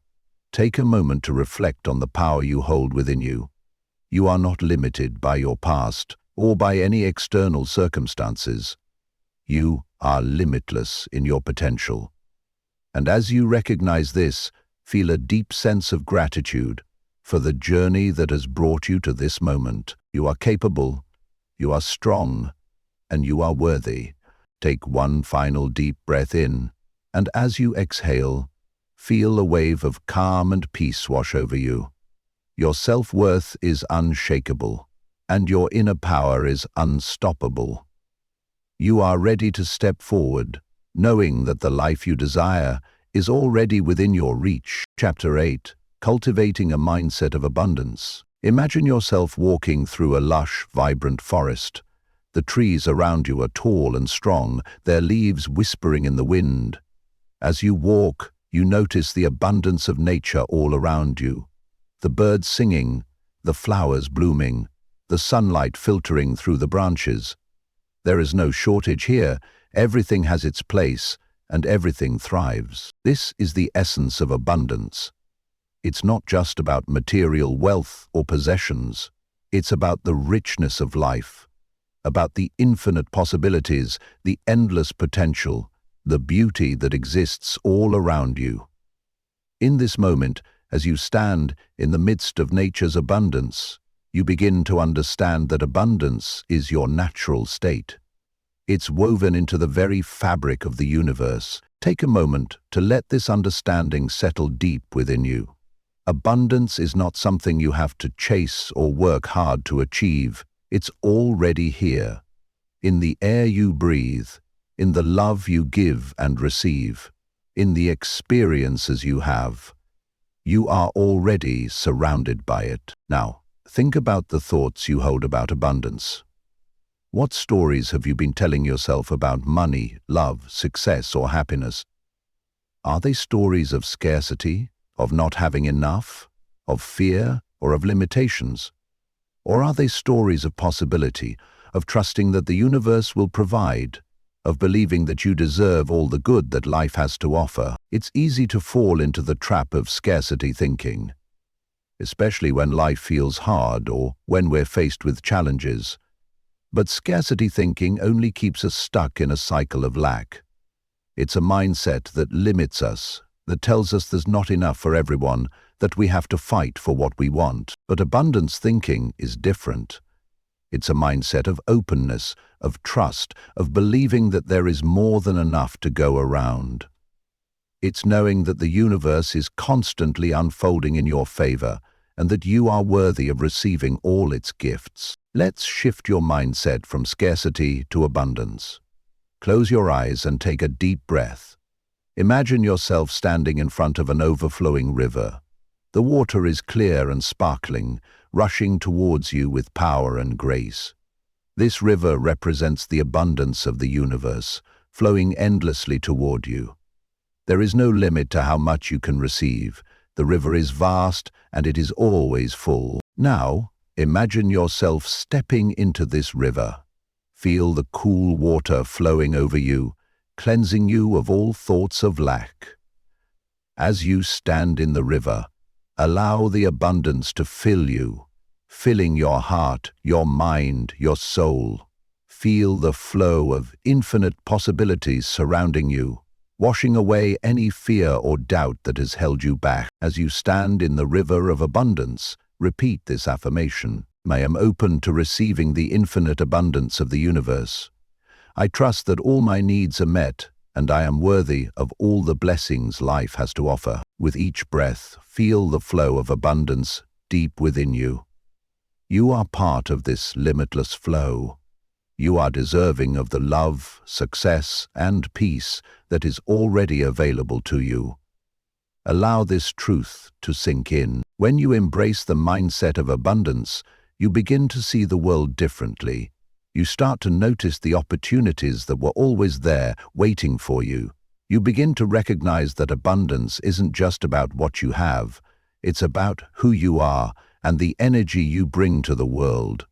take a moment to reflect on the power you hold within you. You are not limited by your past or by any external circumstances. You are limitless in your potential. And as you recognize this, feel a deep sense of gratitude for the journey that has brought you to this moment. You are capable, you are strong, and you are worthy. Take one final deep breath in, and as you exhale, feel a wave of calm and peace wash over you. Your self-worth is unshakable, and your inner power is unstoppable. You are ready to step forward, knowing that the life you desire is already within your reach. Chapter 8. Cultivating a mindset of abundance. Imagine yourself walking through a lush, vibrant forest. The trees around you are tall and strong, their leaves whispering in the wind. As you walk, you notice the abundance of nature all around you. The birds singing, the flowers blooming, the sunlight filtering through the branches. There is no shortage here. Everything has its place, and everything thrives. This is the essence of abundance. It's not just about material wealth or possessions. It's about the richness of life, about the infinite possibilities, the endless potential, the beauty that exists all around you. In this moment, as you stand in the midst of nature's abundance, you begin to understand that abundance is your natural state. It's woven into the very fabric of the universe. Take a moment to let this understanding settle deep within you. Abundance is not something you have to chase or work hard to achieve. It's already here, in the air you breathe, in the love you give and receive, in the experiences you have. You are already surrounded by it. Now, think about the thoughts you hold about abundance. What stories have you been telling yourself about money, love, success, or happiness? Are they stories of scarcity, of not having enough, of fear, or of limitations? Or are they stories of possibility, of trusting that the universe will provide, of believing that you deserve all the good that life has to offer? It's easy to fall into the trap of scarcity thinking, especially when life feels hard or when we're faced with challenges. But scarcity thinking only keeps us stuck in a cycle of lack. It's a mindset that limits us, that tells us there's not enough for everyone, that we have to fight for what we want. But abundance thinking is different. It's a mindset of openness, of trust, of believing that there is more than enough to go around. It's knowing that the universe is constantly unfolding in your favor, and that you are worthy of receiving all its gifts. Let's shift your mindset from scarcity to abundance. Close your eyes and take a deep breath. Imagine yourself standing in front of an overflowing river. The water is clear and sparkling, rushing towards you with power and grace. This river represents the abundance of the universe, flowing endlessly toward you. There is no limit to how much you can receive. The river is vast, and it is always full. Now, imagine yourself stepping into this river. Feel the cool water flowing over you, cleansing you of all thoughts of lack. As you stand in the river, allow the abundance to fill you, filling your heart, your mind, your soul. Feel the flow of infinite possibilities surrounding you, washing away any fear or doubt that has held you back. As you stand in the river of abundance, repeat this affirmation. I am open to receiving the infinite abundance of the universe. I trust that all my needs are met, and I am worthy of all the blessings life has to offer. With each breath, feel the flow of abundance deep within you. You are part of this limitless flow. You are deserving of the love, success, and peace that is already available to you. Allow this truth to sink in. When you embrace the mindset of abundance, you begin to see the world differently. You start to notice the opportunities that were always there, waiting for you. You begin to recognize that abundance isn't just about what you have. It's about who you are and the energy you bring to the world.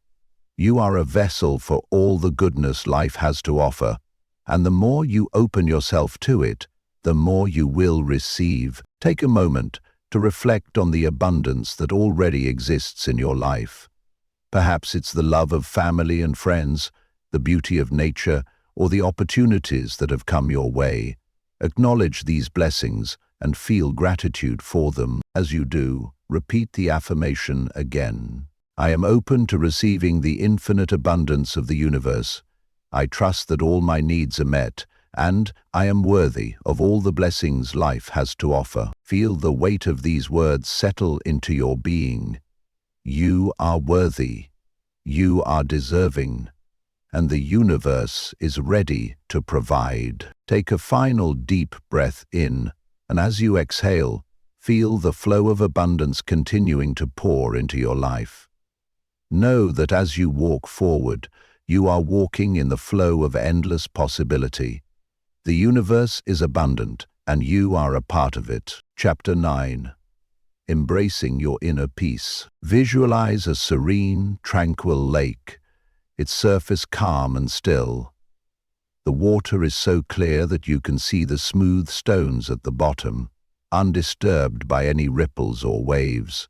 You are a vessel for all the goodness life has to offer, and the more you open yourself to it, the more you will receive. Take a moment to reflect on the abundance that already exists in your life. Perhaps it's the love of family and friends, the beauty of nature, or the opportunities that have come your way. Acknowledge these blessings and feel gratitude for them. As you do, repeat the affirmation again. I am open to receiving the infinite abundance of the universe. I trust that all my needs are met, and I am worthy of all the blessings life has to offer. Feel the weight of these words settle into your being. You are worthy. You are deserving. And the universe is ready to provide. Take a final deep breath in, and as you exhale, feel the flow of abundance continuing to pour into your life. Know that as you walk forward, you are walking in the flow of endless possibility. The universe is abundant, and you are a part of it. Chapter 9. Embracing your inner peace. Visualize a serene, tranquil lake, its surface calm and still. The water is so clear that you can see the smooth stones at the bottom, undisturbed by any ripples or waves.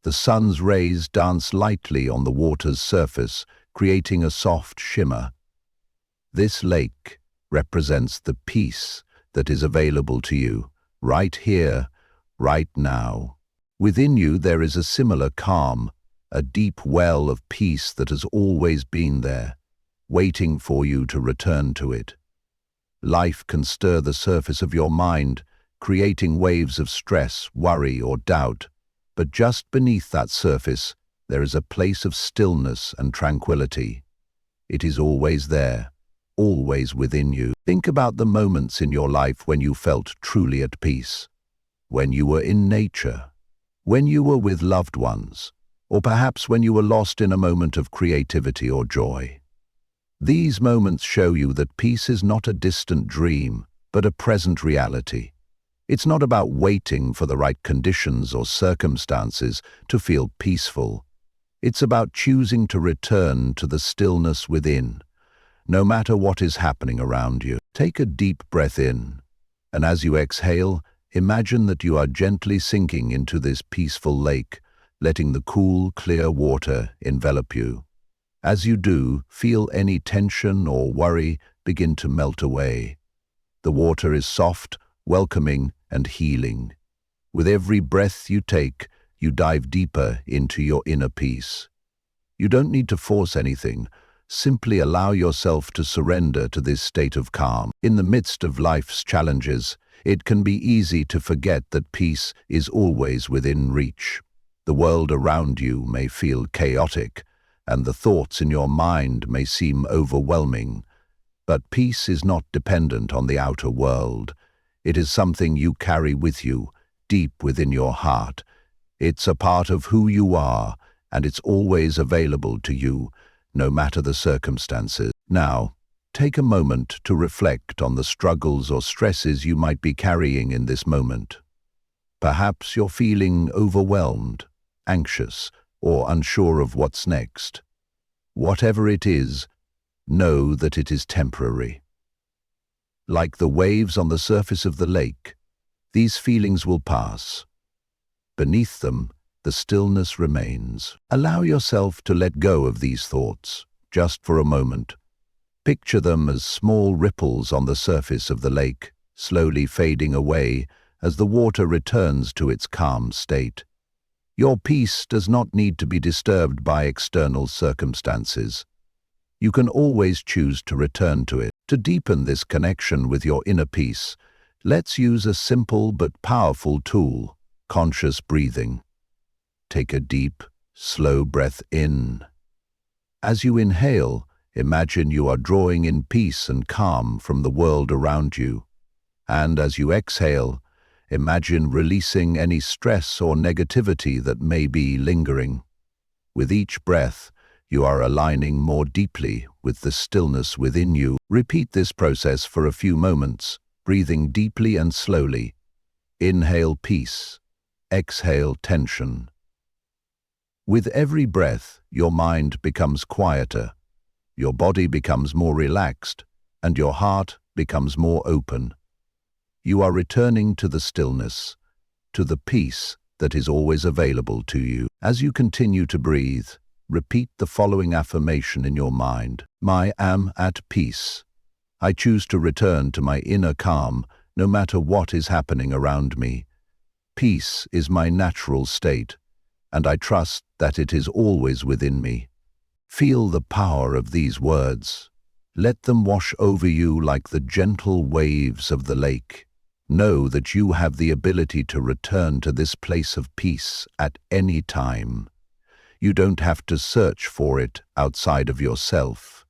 The sun's rays dance lightly on the water's surface, creating a soft shimmer. This lake represents the peace that is available to you, right here, right now. Within you there is a similar calm, a deep well of peace that has always been there, waiting for you to return to it. Life can stir the surface of your mind, creating waves of stress, worry, or doubt, but just beneath that surface, there is a place of stillness and tranquility. It is always there, always within you. Think about the moments in your life when you felt truly at peace. When you were in nature, when you were with loved ones, or perhaps when you were lost in a moment of creativity or joy. These moments show you that peace is not a distant dream, but a present reality. It's not about waiting for the right conditions or circumstances to feel peaceful. It's about choosing to return to the stillness within, no matter what is happening around you. Take a deep breath in, and as you exhale, imagine that you are gently sinking into this peaceful lake, letting the cool, clear water envelop you. As you do, feel any tension or worry begin to melt away. The water is soft, welcoming, and healing. With every breath you take, you dive deeper into your inner peace. You don't need to force anything. Simply allow yourself to surrender to this state of calm. In the midst of life's challenges, it can be easy to forget that peace is always within reach. The world around you may feel chaotic, and the thoughts in your mind may seem overwhelming. But peace is not dependent on the outer world. It is something you carry with you, deep within your heart. It's a part of who you are, and it's always available to you, no matter the circumstances. Now, take a moment to reflect on the struggles or stresses you might be carrying in this moment. Perhaps you're feeling overwhelmed, anxious, or unsure of what's next. Whatever it is, know that it is temporary. Like the waves on the surface of the lake, these feelings will pass. Beneath them, the stillness remains. Allow yourself to let go of these thoughts, just for a moment. Picture them as small ripples on the surface of the lake, slowly fading away as the water returns to its calm state. Your peace does not need to be disturbed by external circumstances. You can always choose to return to it. To deepen this connection with your inner peace, let's use a simple but powerful tool, conscious breathing. Take a deep, slow breath in. As you inhale, imagine you are drawing in peace and calm from the world around you. And as you exhale, imagine releasing any stress or negativity that may be lingering. With each breath, you are aligning more deeply with the stillness within you. Repeat this process for a few moments, breathing deeply and slowly. Inhale peace, exhale tension. With every breath, your mind becomes quieter, your body becomes more relaxed, and your heart becomes more open. You are returning to the stillness, to the peace that is always available to you. As you continue to breathe, repeat the following affirmation in your mind. I am at peace. I choose to return to my inner calm, no matter what is happening around me. Peace is my natural state, and I trust that it is always within me. Feel the power of these words. Let them wash over you like the gentle waves of the lake. Know that you have the ability to return to this place of peace at any time. You don't have to search for it outside of yourself.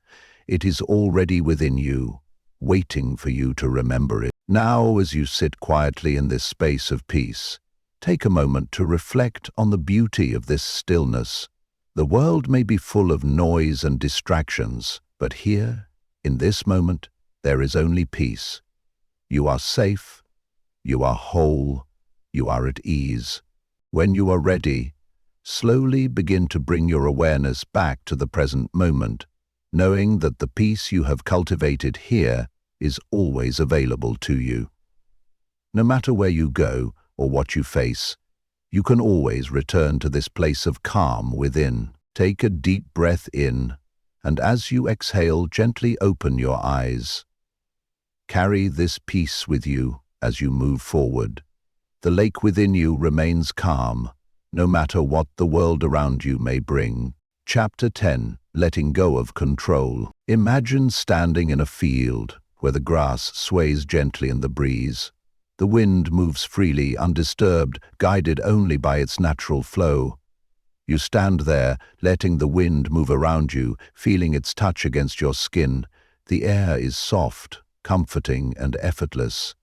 It is already within you, waiting for you to remember it. Now, as you sit quietly in this space of peace, take a moment to reflect on the beauty of this stillness. The world may be full of noise and distractions, but here, in this moment, there is only peace. You are safe, you are whole, you are at ease. When you are ready, slowly begin to bring your awareness back to the present moment, knowing that the peace you have cultivated here is always available to you. No matter where you go or what you face, you can always return to this place of calm within. Take a deep breath in, and as you exhale, gently open your eyes. Carry this peace with you as you move forward. The lake within you remains calm, no matter what the world around you may bring. Chapter 10. Letting go of control. Imagine standing in a field where the grass sways gently in the breeze. The wind moves freely, undisturbed, guided only by its natural flow. You stand there, letting the wind move around you, feeling its touch against your skin. The air is soft, comforting, and effortless.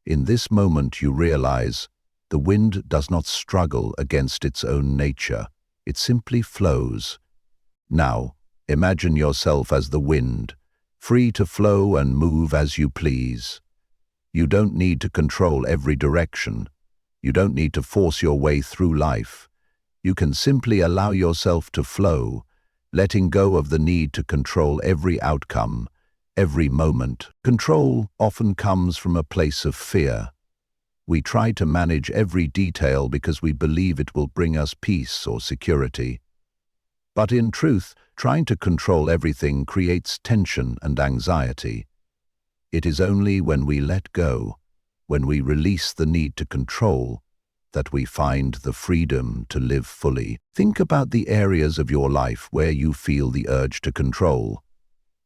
In this moment you realize the wind does not struggle against its own nature. It simply flows. Now, imagine yourself as the wind, free to flow and move as you please. You don't need to control every direction. You don't need to force your way through life. You can simply allow yourself to flow, letting go of the need to control every outcome, every moment. Control often comes from a place of fear. We try to manage every detail because we believe it will bring us peace or security. But in truth, trying to control everything creates tension and anxiety. It is only when we let go, when we release the need to control, that we find the freedom to live fully. Think about the areas of your life where you feel the urge to control.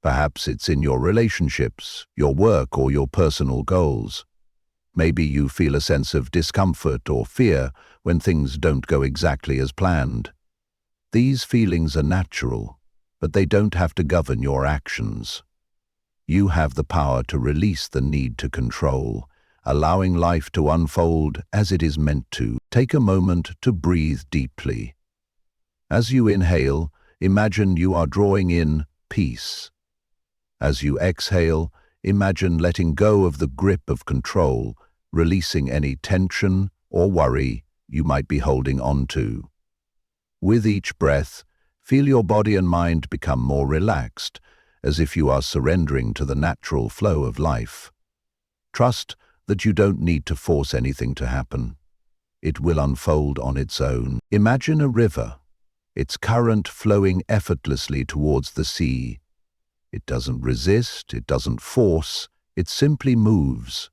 Perhaps it's in your relationships, your work, or your personal goals. Maybe you feel a sense of discomfort or fear when things don't go exactly as planned. These feelings are natural, but they don't have to govern your actions. You have the power to release the need to control, allowing life to unfold as it is meant to. Take a moment to breathe deeply. As you inhale, imagine you are drawing in peace. As you exhale, imagine letting go of the grip of control, releasing any tension or worry you might be holding on to. With each breath, feel your body and mind become more relaxed, as if you are surrendering to the natural flow of life. Trust that you don't need to force anything to happen. It will unfold on its own. Imagine a river, its current flowing effortlessly towards the sea. It doesn't resist, it doesn't force, it simply moves.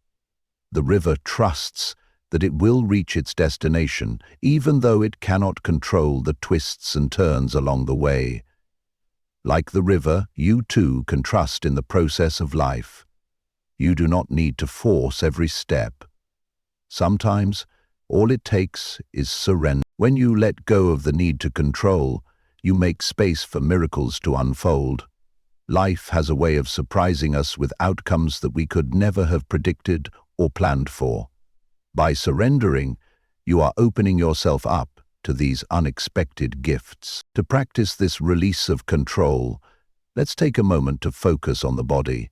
The river trusts that it will reach its destination, even though it cannot control the twists and turns along the way. Like the river, you too can trust in the process of life. You do not need to force every step. Sometimes, all it takes is surrender. When you let go of the need to control, you make space for miracles to unfold. Life has a way of surprising us with outcomes that we could never have predicted or planned for. By surrendering, you are opening yourself up to these unexpected gifts. To practice this release of control, let's take a moment to focus on the body.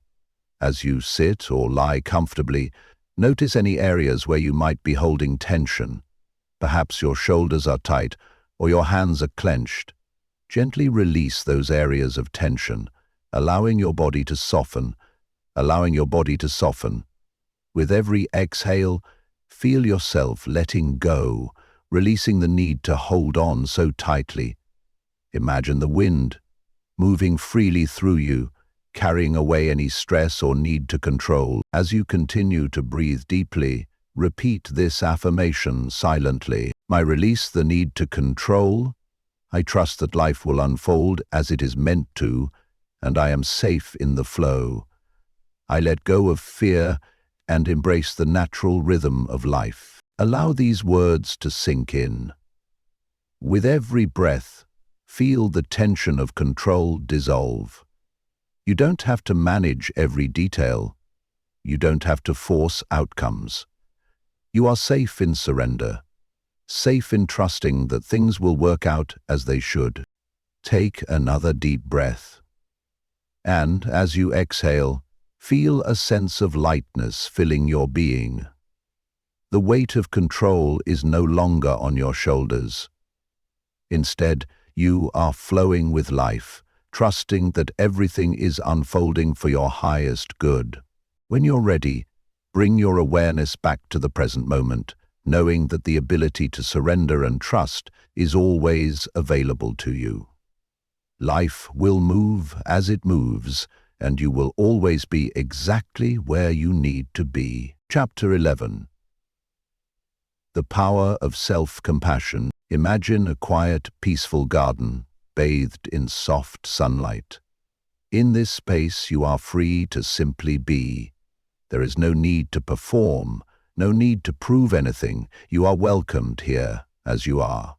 As you sit or lie comfortably, notice any areas where you might be holding tension. Perhaps your shoulders are tight or your hands are clenched. Gently release those areas of tension, allowing your body to soften. With every exhale, feel yourself letting go, releasing the need to hold on so tightly. Imagine the wind moving freely through you, carrying away any stress or need to control. As you continue to breathe deeply, repeat this affirmation silently. I release the need to control. I trust that life will unfold as it is meant to, and I am safe in the flow. I let go of fear and embrace the natural rhythm of life. Allow these words to sink in. With every breath, feel the tension of control dissolve. You don't have to manage every detail. You don't have to force outcomes. You are safe in surrender, safe in trusting that things will work out as they should. Take another deep breath. And as you exhale, feel a sense of lightness filling your being. The weight of control is no longer on your shoulders. Instead, you are flowing with life, trusting that everything is unfolding for your highest good. When you're ready, bring your awareness back to the present moment, knowing that the ability to surrender and trust is always available to you. Life will move as it moves, and you will always be exactly where you need to be. Chapter 11. The Power of Self-Compassion. Imagine a quiet, peaceful garden, bathed in soft sunlight. In this space, you are free to simply be. There is no need to perform, no need to prove anything. You are welcomed here as you are.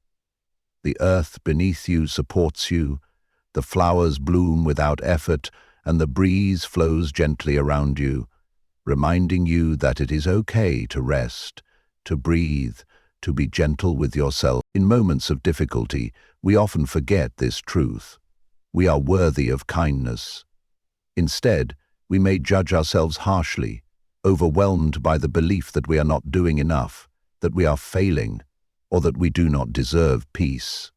The earth beneath you supports you, the flowers bloom without effort, and the breeze flows gently around you, reminding you that it is okay to rest, to breathe, to be gentle with yourself. In moments of difficulty, we often forget this truth. We are worthy of kindness. Instead, we may judge ourselves harshly, overwhelmed by the belief that we are not doing enough, that we are failing, or that we do not deserve peace.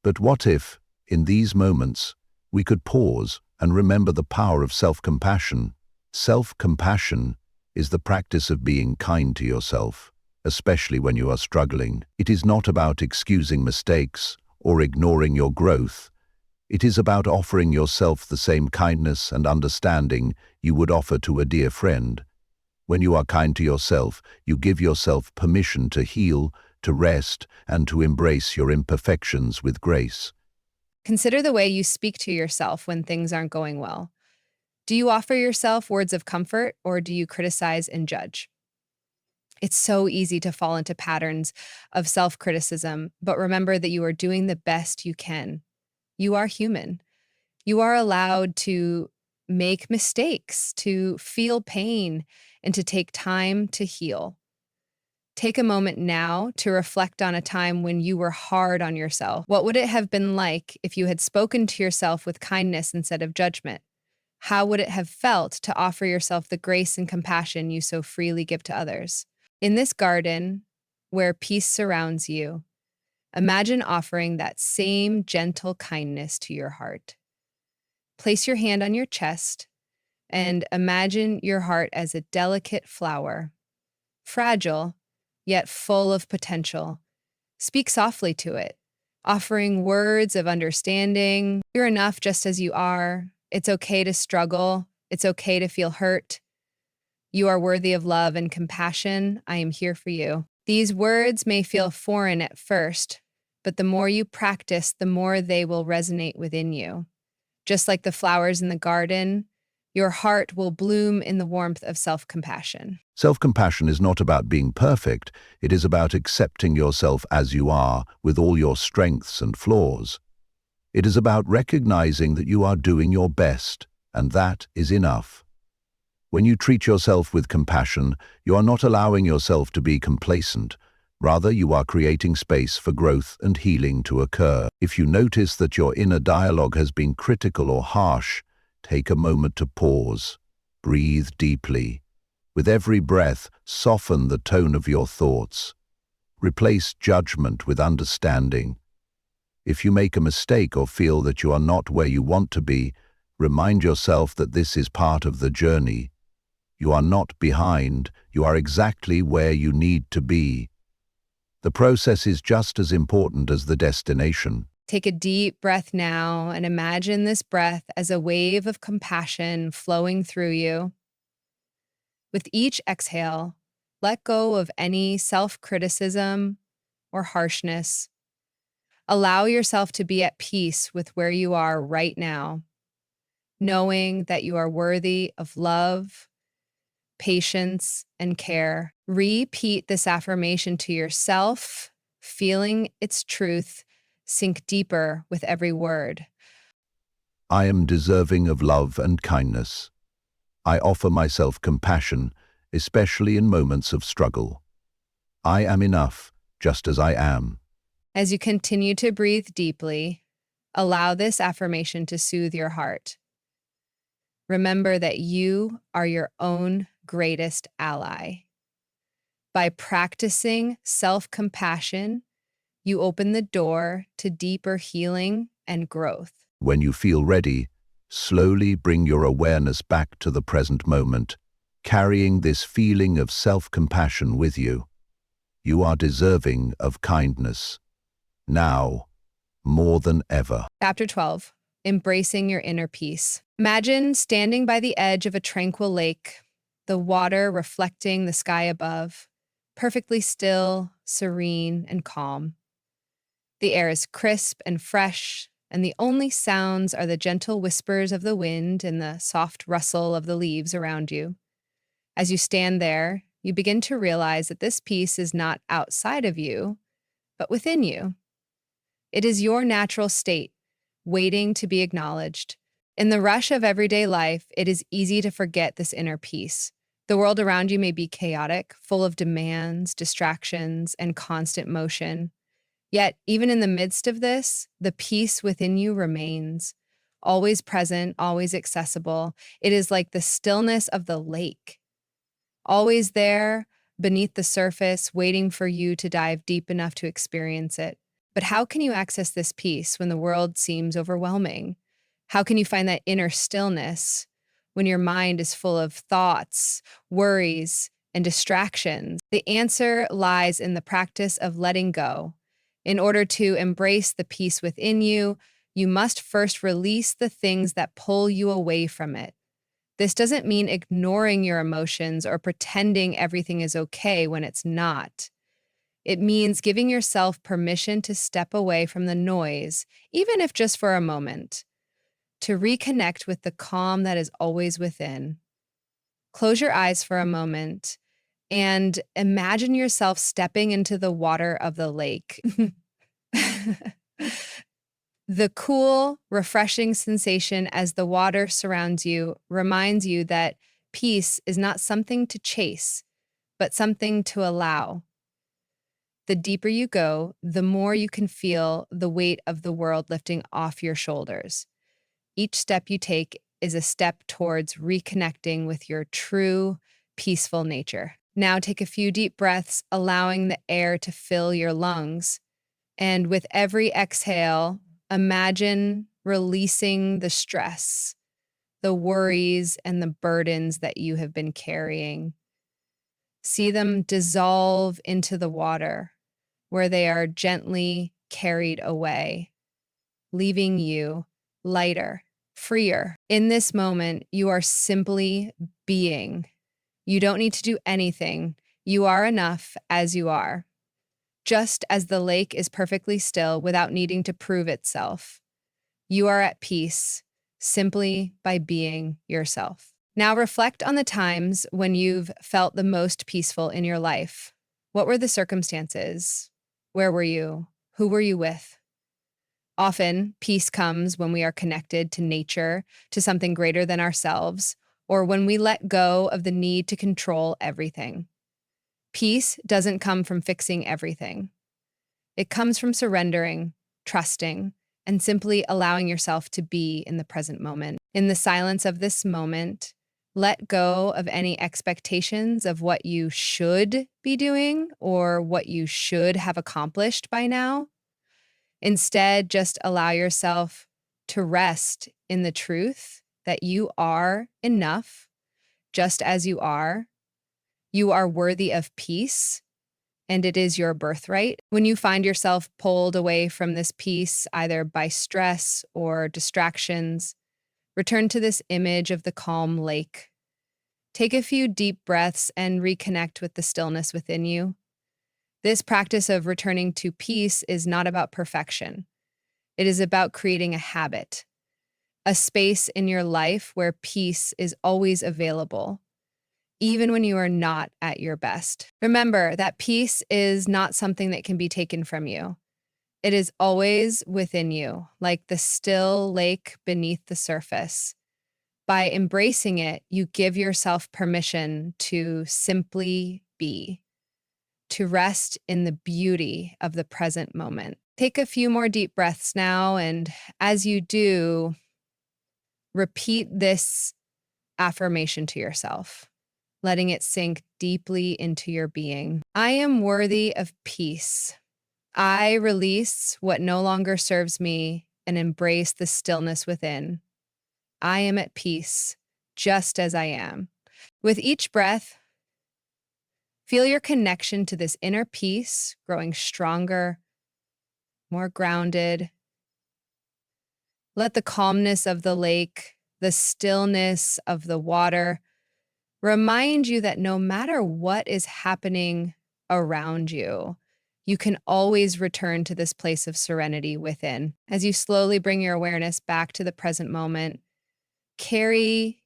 But what if, in these moments, we could pause and remember the power of self-compassion? Self-compassion is the practice of being kind to yourself, especially when you are struggling. It is not about excusing mistakes or ignoring your growth. It is about offering yourself the same kindness and understanding you would offer to a dear friend. When you are kind to yourself, you give yourself permission to heal, to rest, and to embrace your imperfections with grace. Consider the way you speak to yourself when things aren't going well. Do you offer yourself words of comfort, or do you criticize and judge? It's so easy to fall into patterns of self-criticism, but remember that you are doing the best you can. You are human. You are allowed to make mistakes, to feel pain, and to take time to heal. Take a moment now to reflect on a time when you were hard on yourself. What would it have been like if you had spoken to yourself with kindness instead of judgment? How would it have felt to offer yourself the grace and compassion you so freely give to others? In this garden, where peace surrounds you, imagine offering that same gentle kindness to your heart. Place your hand on your chest and imagine your heart as a delicate flower, fragile, yet full of potential. Speak softly to it, offering words of understanding. You're enough just as you are. It's okay to struggle. It's okay to feel hurt. You are worthy of love and compassion. I am here for you. These words may feel foreign at first, but the more you practice, the more they will resonate within you. Just like the flowers in the garden, your heart will bloom in the warmth of self-compassion. Self-compassion is not about being perfect, it is about accepting yourself as you are, with all your strengths and flaws. It is about recognizing that you are doing your best, and that is enough. When you treat yourself with compassion, you are not allowing yourself to be complacent. Rather, you are creating space for growth and healing to occur. If you notice that your inner dialogue has been critical or harsh, take a moment to pause. Breathe deeply. With every breath, soften the tone of your thoughts. Replace judgment with understanding. If you make a mistake or feel that you are not where you want to be, remind yourself that this is part of the journey. You are not behind, you are exactly where you need to be. The process is just as important as the destination. Take a deep breath now and imagine this breath as a wave of compassion flowing through you. With each exhale, let go of any self-criticism or harshness. Allow yourself to be at peace with where you are right now. knowing that you are worthy of love, patience, and care. Repeat this affirmation to yourself, feeling its truth sink deeper with every word. I am deserving of love and kindness. I offer myself compassion, especially in moments of struggle. I am enough, just as I am. As you continue to breathe deeply, allow this affirmation to soothe your heart. Remember that you are your own greatest ally. By practicing self-compassion, you open the door to deeper healing and growth. When you feel ready, slowly bring your awareness back to the present moment, carrying this feeling of self-compassion with you. You are deserving of kindness. Now, more than ever. Chapter 12, Embracing Your Inner Peace. Imagine standing by the edge of a tranquil lake, the water reflecting the sky above, perfectly still, serene, and calm. The air is crisp and fresh, and the only sounds are the gentle whispers of the wind and the soft rustle of the leaves around you. As you stand there, you begin to realize that this peace is not outside of you, but within you. It is your natural state, waiting to be acknowledged. In the rush of everyday life, it is easy to forget this inner peace. The world around you may be chaotic, full of demands, distractions, and constant motion. Yet, even in the midst of this, the peace within you remains, always present, always accessible. It is like the stillness of the lake, always there, beneath the surface, waiting for you to dive deep enough to experience it. But how can you access this peace when the world seems overwhelming? How can you find that inner stillness when your mind is full of thoughts, worries, and distractions? The answer lies in the practice of letting go. In order to embrace the peace within you, you must first release the things that pull you away from it. This doesn't mean ignoring your emotions or pretending everything is okay when it's not. It means giving yourself permission to step away from the noise, even if just for a moment, to reconnect with the calm that is always within. Close your eyes for a moment and imagine yourself stepping into the water of the lake. The cool, refreshing sensation as the water surrounds you reminds you that peace is not something to chase, but something to allow. The deeper you go, the more you can feel the weight of the world lifting off your shoulders. Each step you take is a step towards reconnecting with your true, peaceful nature. Now take a few deep breaths, allowing the air to fill your lungs. And with every exhale, imagine releasing the stress, the worries, and the burdens that you have been carrying. See them dissolve into the water, where they are gently carried away, leaving you lighter, freer. In this moment, you are simply being. You don't need to do anything. You are enough as you are. Just as the lake is perfectly still without needing to prove itself, you are at peace simply by being yourself. Now reflect on the times when you've felt the most peaceful in your life. What were the circumstances? Where were you? Who were you with? Often, peace comes when we are connected to nature, to something greater than ourselves, or when we let go of the need to control everything. Peace doesn't come from fixing everything. It comes from surrendering, trusting, and simply allowing yourself to be in the present moment. In the silence of this moment, let go of any expectations of what you should be doing or what you should have accomplished by now. Instead, just allow yourself to rest in the truth that you are enough just as you are. You are worthy of peace, and it is your birthright. When you find yourself pulled away from this peace, either by stress or distractions, return to this image of the calm lake. Take a few deep breaths and reconnect with the stillness within you. This practice of returning to peace is not about perfection. It is about creating a a space in your life where peace is always available, even when you are not at your best. Remember that peace is not something that can be taken from you. It is always within you, like the still lake beneath the surface. By embracing it, you give yourself permission to simply be, to rest in the beauty of the present moment. Take a few more deep breaths now, and as you do, repeat this affirmation to yourself, letting it sink deeply into your being. I am worthy of peace. I release what no longer serves me and embrace the stillness within. I am at peace, just as I am. With each breath, feel your connection to this inner peace growing stronger, more grounded. Let the calmness of the lake, the stillness of the water, remind you that no matter what is happening around you, you can always return to this place of serenity within. As you slowly bring your awareness back to the present moment, carry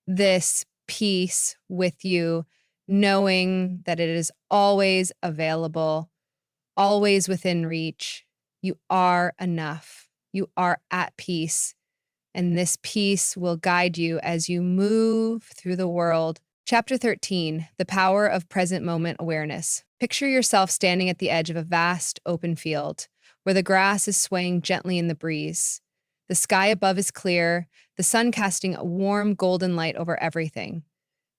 this peace with you, knowing that it is always available, always within reach. You are enough. You are at peace. And this peace will guide you as you move through the world. Chapter 13, The Power of Present Moment Awareness. Picture yourself standing at the edge of a vast open field where the grass is swaying gently in the breeze. The sky above is clear, the sun casting a warm golden light over everything.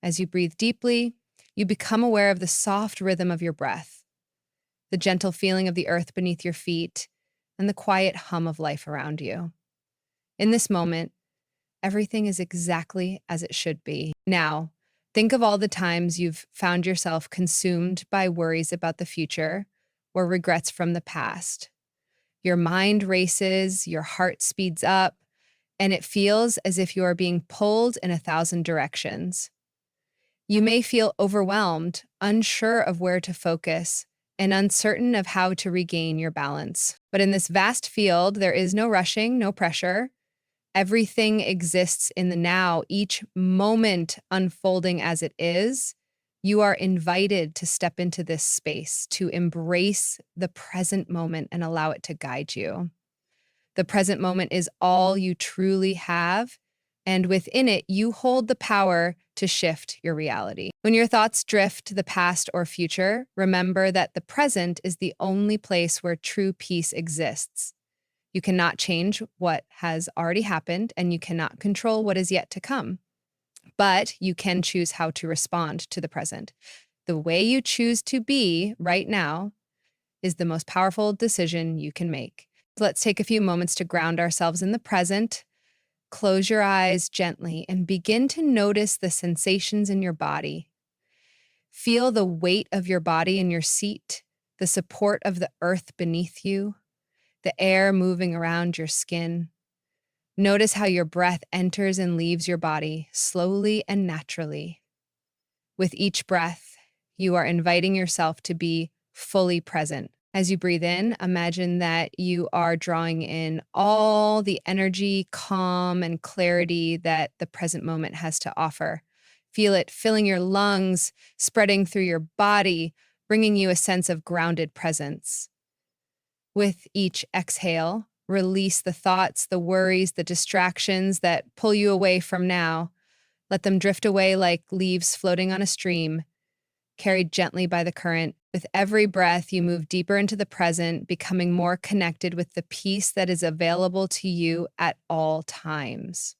As you breathe deeply, you become aware of the soft rhythm of your breath, the gentle feeling of the earth beneath your feet, and the quiet hum of life around you. In this moment, everything is exactly as it should be. Now, think of all the times you've found yourself consumed by worries about the future or regrets from the past. Your mind races, your heart speeds up, and it feels as if you are being pulled in 1,000 directions. You may feel overwhelmed, unsure of where to focus, and uncertain of how to regain your balance. But in this vast field, there is no rushing, no pressure. Everything exists in the now, each moment unfolding as it is. You are invited to step into this space, to embrace the present moment and allow it to guide you. The present moment is all you truly have, and within it, you hold the power to shift your reality. When your thoughts drift to the past or future, remember that the present is the only place where true peace exists. You cannot change what has already happened, and you cannot control what is yet to come. But you can choose how to respond to the present. The way you choose to be right now is the most powerful decision you can make. Let's take a few moments to ground ourselves in the present. Close your eyes gently and begin to notice the sensations in your body. Feel the weight of your body in your seat, the support of the earth beneath you, the air moving around your skin. Notice how your breath enters and leaves your body slowly and naturally. With each breath, you are inviting yourself to be fully present. As you breathe in, imagine that you are drawing in all the energy, calm, and clarity that the present moment has to offer. Feel it filling your lungs, spreading through your body, bringing you a sense of grounded presence. With each exhale, release the thoughts, the worries, the distractions that pull you away from now. Let them drift away like leaves floating on a stream, carried gently by the current. With every breath, you move deeper into the present, becoming more connected with the peace that is available to you at all times.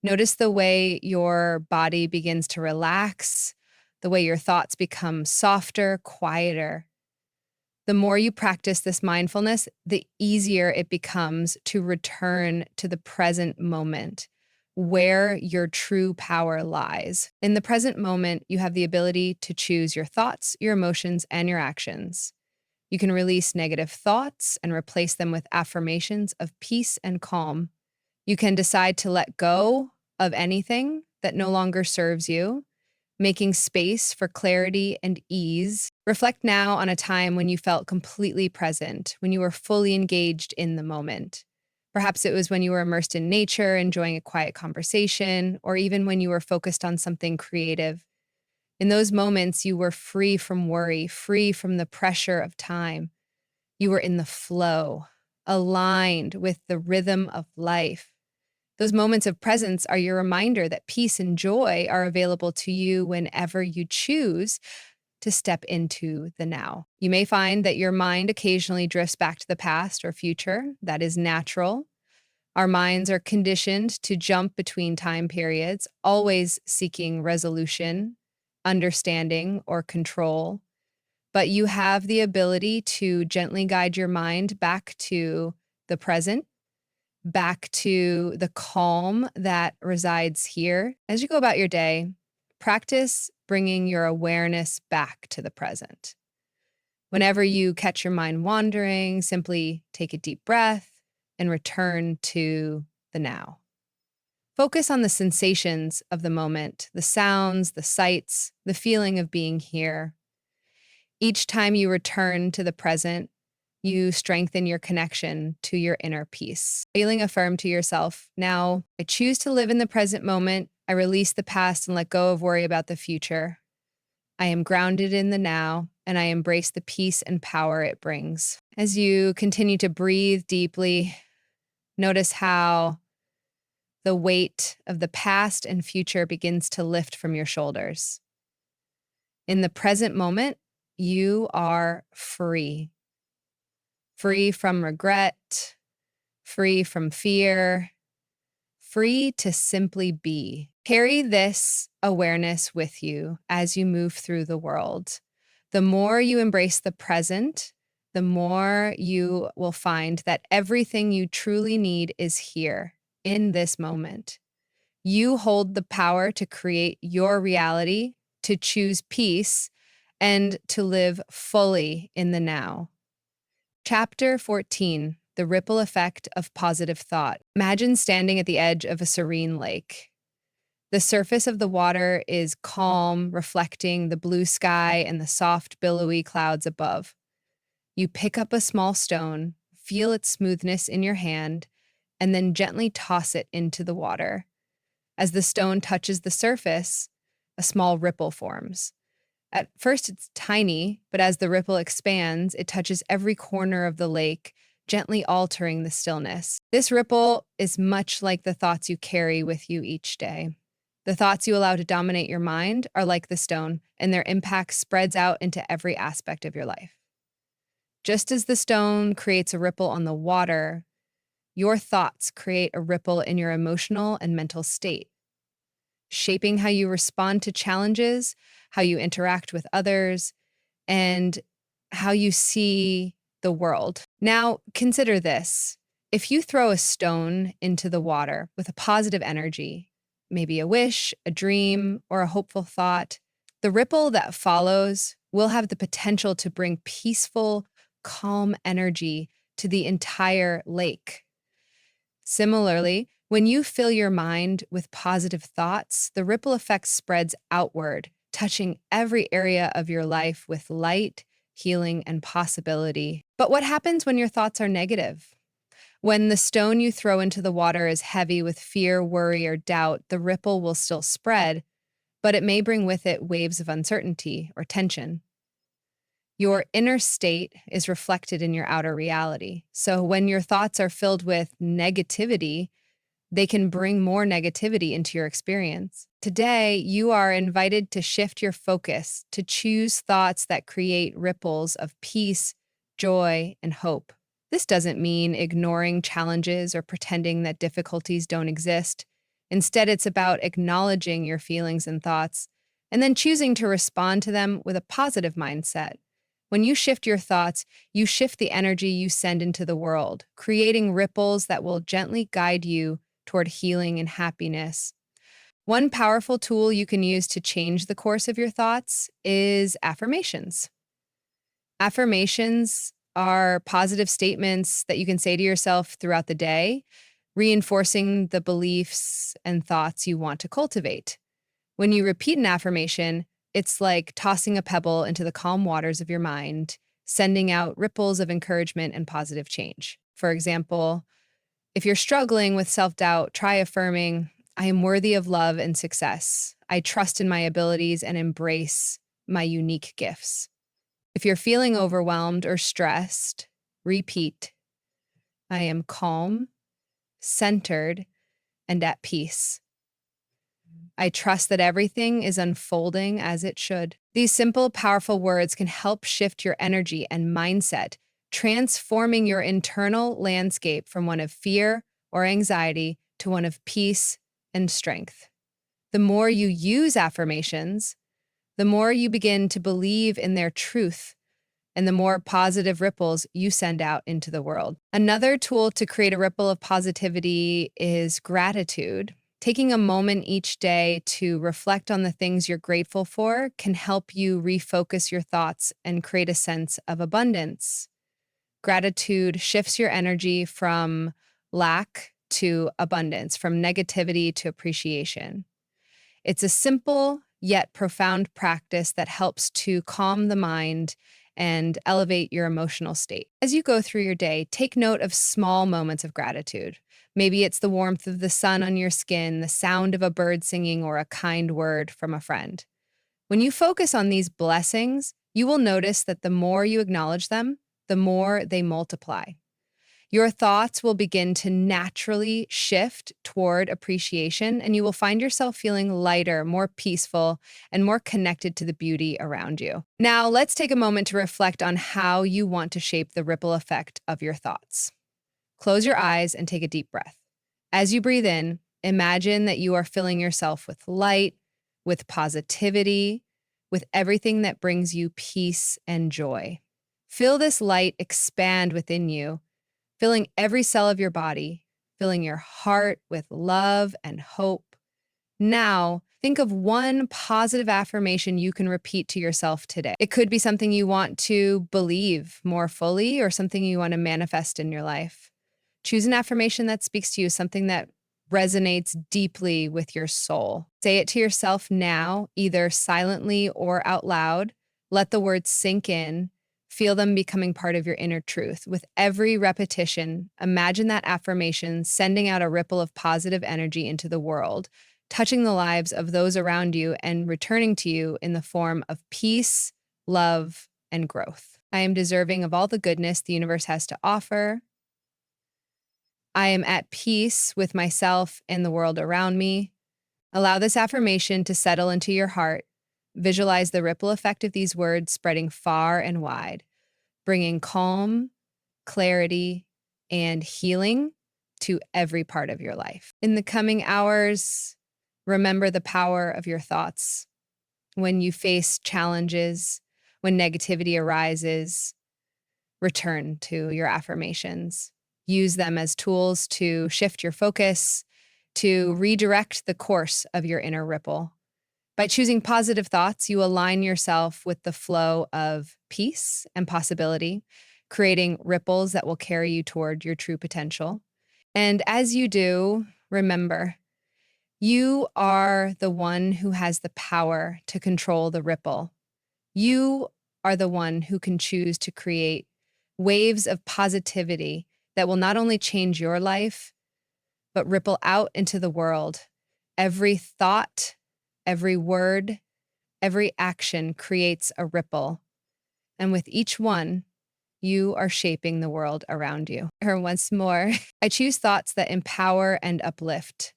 Notice the way your body begins to relax, the way your thoughts become softer, quieter. The more you practice this mindfulness, the easier it becomes to return to the present moment, where your true power lies. In the present moment, you have the ability to choose your thoughts, your emotions, and your actions. You can release negative thoughts and replace them with affirmations of peace and calm. You can decide to let go of anything that no longer serves you, making space for clarity and ease. Reflect now on a time when you felt completely present, when you were fully engaged in the moment. Perhaps it was when you were immersed in nature, enjoying a quiet conversation, or even when you were focused on something creative. In those moments, you were free from worry, free from the pressure of time. You were in the flow, aligned with the rhythm of life. Those moments of presence are your reminder that peace and joy are available to you whenever you choose to step into the now. You may find that your mind occasionally drifts back to the past or future. That is natural. Our minds are conditioned to jump between time periods, always seeking resolution, understanding, or control. But you have the ability to gently guide your mind back to the present, back to the calm that resides here. As you go about your day, practice bringing your awareness back to the present. Whenever you catch your mind wandering, simply take a deep breath and return to the now. Focus on the sensations of the moment, the sounds, the sights, the feeling of being here. Each time you return to the present, you strengthen your connection to your inner peace. Feeling affirmed to yourself, now I choose to live in the present moment. I release the past and let go of worry about the future. I am grounded in the now, and I embrace the peace and power it brings. As you continue to breathe deeply, notice how the weight of the past and future begins to lift from your shoulders. In the present moment, you are free. Free from regret, free from fear, free to simply be. Carry this awareness with you as you move through the world. The more you embrace the present, the more you will find that everything you truly need is here in this moment. You hold the power to create your reality, to choose peace, and to live fully in the now. Chapter 14, The Ripple Effect of Positive Thought. Imagine standing at the edge of a serene lake. The surface of the water is calm, reflecting the blue sky and the soft, billowy clouds above. You pick up a small stone, feel its smoothness in your hand, and then gently toss it into the water. As the stone touches the surface, a small ripple forms. At first, it's tiny, but as the ripple expands, it touches every corner of the lake, gently altering the stillness. This ripple is much like the thoughts you carry with you each day. The thoughts you allow to dominate your mind are like the stone, and their impact spreads out into every aspect of your life. Just as the stone creates a ripple on the water, your thoughts create a ripple in your emotional and mental state, shaping how you respond to challenges, how you interact with others, and how you see the world. Now, consider this. If you throw a stone into the water with a positive energy, maybe a wish, a dream, or a hopeful thought, the ripple that follows will have the potential to bring peaceful, calm energy to the entire lake. Similarly, when you fill your mind with positive thoughts, the ripple effect spreads outward, touching every area of your life with light, healing, and possibility. But what happens when your thoughts are negative? When the stone you throw into the water is heavy with fear, worry, or doubt, the ripple will still spread, but it may bring with it waves of uncertainty or tension. Your inner state is reflected in your outer reality. So when your thoughts are filled with negativity, they can bring more negativity into your experience. Today, you are invited to shift your focus, to choose thoughts that create ripples of peace, joy, and hope. This doesn't mean ignoring challenges or pretending that difficulties don't exist. Instead, it's about acknowledging your feelings and thoughts and then choosing to respond to them with a positive mindset. When you shift your thoughts, you shift the energy you send into the world, creating ripples that will gently guide you toward healing and happiness. One powerful tool you can use to change the course of your thoughts is affirmations. Affirmations are positive statements that you can say to yourself throughout the day, reinforcing the beliefs and thoughts you want to cultivate. When you repeat an affirmation, it's like tossing a pebble into the calm waters of your mind, sending out ripples of encouragement and positive change. For example, If you're struggling with self-doubt, try affirming, I am worthy of love and success. I trust in my abilities and embrace my unique gifts. If you're feeling overwhelmed or stressed, repeat, I am calm, centered, and at peace. I trust that everything is unfolding as it should. These simple, powerful words can help shift your energy and mindset, transforming your internal landscape from one of fear or anxiety to one of peace and strength. The more you use affirmations, the more you begin to believe in their truth and the more positive ripples you send out into the world. Another tool to create a ripple of positivity is gratitude. Taking a moment each day to reflect on the things you're grateful for can help you refocus your thoughts and create a sense of abundance. Gratitude shifts your energy from lack to abundance, from negativity to appreciation. It's a simple yet profound practice that helps to calm the mind and elevate your emotional state. As you go through your day, take note of small moments of gratitude. Maybe it's the warmth of the sun on your skin, the sound of a bird singing, or a kind word from a friend. When you focus on these blessings, you will notice that the more you acknowledge them, the more they multiply. Your thoughts will begin to naturally shift toward appreciation, and you will find yourself feeling lighter, more peaceful, and more connected to the beauty around you. Now, let's take a moment to reflect on how you want to shape the ripple effect of your thoughts. Close your eyes and take a deep breath. As you breathe in, imagine that you are filling yourself with light, with positivity, with everything that brings you peace and joy. Feel this light expand within you, filling every cell of your body, filling your heart with love and hope. Now, think of one positive affirmation you can repeat to yourself today. It could be something you want to believe more fully or something you want to manifest in your life. Choose an affirmation that speaks to you, something that resonates deeply with your soul. Say it to yourself now, either silently or out loud. Let the words sink in. Feel them becoming part of your inner truth. With every repetition, imagine that affirmation sending out a ripple of positive energy into the world, touching the lives of those around you and returning to you in the form of peace, love, and growth. I am deserving of all the goodness the universe has to offer. I am at peace with myself and the world around me. Allow this affirmation to settle into your heart. Visualize the ripple effect of these words spreading far and wide, bringing calm, clarity, and healing to every part of your life. In the coming hours, remember the power of your thoughts. When you face challenges, when negativity arises, return to your affirmations. Use them as tools to shift your focus, to redirect the course of your inner ripple. By choosing positive thoughts, you align yourself with the flow of peace and possibility, creating ripples that will carry you toward your true potential. And as you do, remember, you are the one who has the power to control the ripple. You are the one who can choose to create waves of positivity that will not only change your life, but ripple out into the world. Every thought, every word, every action creates a ripple. And with each one, you are shaping the world around you. Or once more, I choose thoughts that empower and uplift.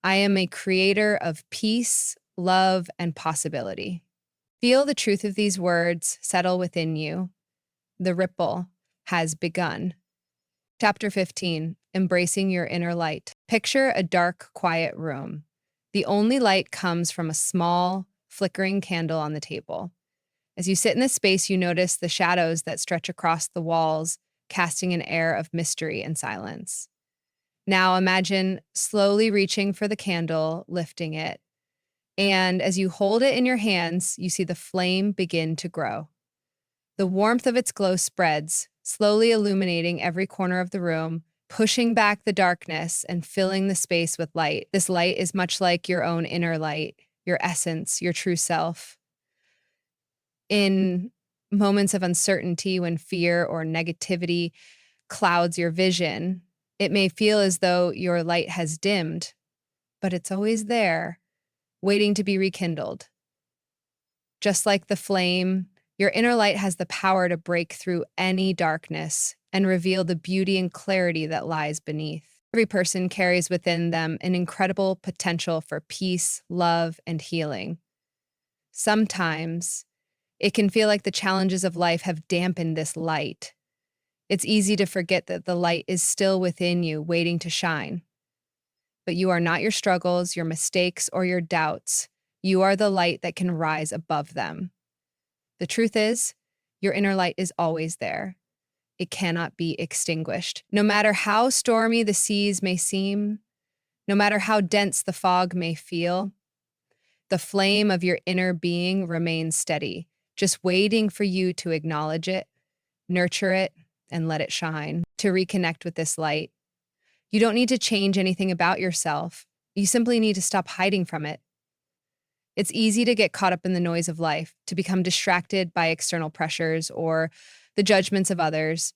I am a creator of peace, love, and possibility. Feel the truth of these words settle within you. The ripple has begun. Chapter 15, Embracing Your Inner Light. Picture a dark, quiet room. The only light comes from a small, flickering candle on the table. As you sit in this space, you notice the shadows that stretch across the walls, casting an air of mystery and silence. Now imagine slowly reaching for the candle, lifting it. And as you hold it in your hands, you see the flame begin to grow. The warmth of its glow spreads, slowly illuminating every corner of the room, pushing back the darkness and filling the space with light. This light is much like your own inner light, your essence, your true self. In moments of uncertainty, when fear or negativity clouds your vision, It may feel as though your light has dimmed, but it's always there, waiting to be rekindled. Just like the flame, your inner light has the power to break through any darkness and reveal the beauty and clarity that lies beneath. Every person carries within them an incredible potential for peace, love, and healing. Sometimes it can feel like the challenges of life have dampened this light. It's easy to forget that the light is still within you, waiting to shine. But you are not your struggles, your mistakes, or your doubts. You are the light that can rise above them. The truth is, your inner light is always there. It cannot be extinguished. No matter how stormy the seas may seem, no matter how dense the fog may feel, the flame of your inner being remains steady, just waiting for you to acknowledge it, nurture it, and let it shine. To reconnect with this light, you don't need to change anything about yourself. You simply need to stop hiding from it. It's easy to get caught up in the noise of life, to become distracted by external pressures or the judgments of others.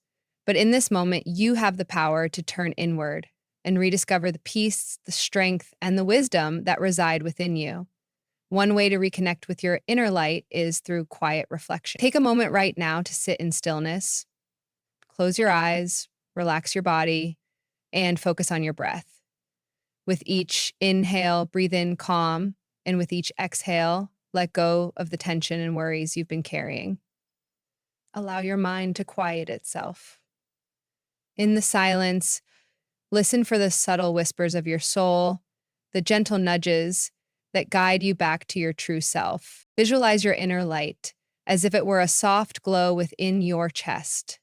But in this moment, you have the power to turn inward and rediscover the peace, the strength, and the wisdom that reside within you. One way to reconnect with your inner light is through quiet reflection. Take a moment right now to sit in stillness. Close your eyes, relax your body, and focus on your breath. With each inhale, breathe in calm, and with each exhale, let go of the tension and worries you've been carrying. Allow your mind to quiet itself. In the silence, listen for the subtle whispers of your soul, the gentle nudges that guide you back to your true self. Visualize your inner light as if it were a soft glow within your chest.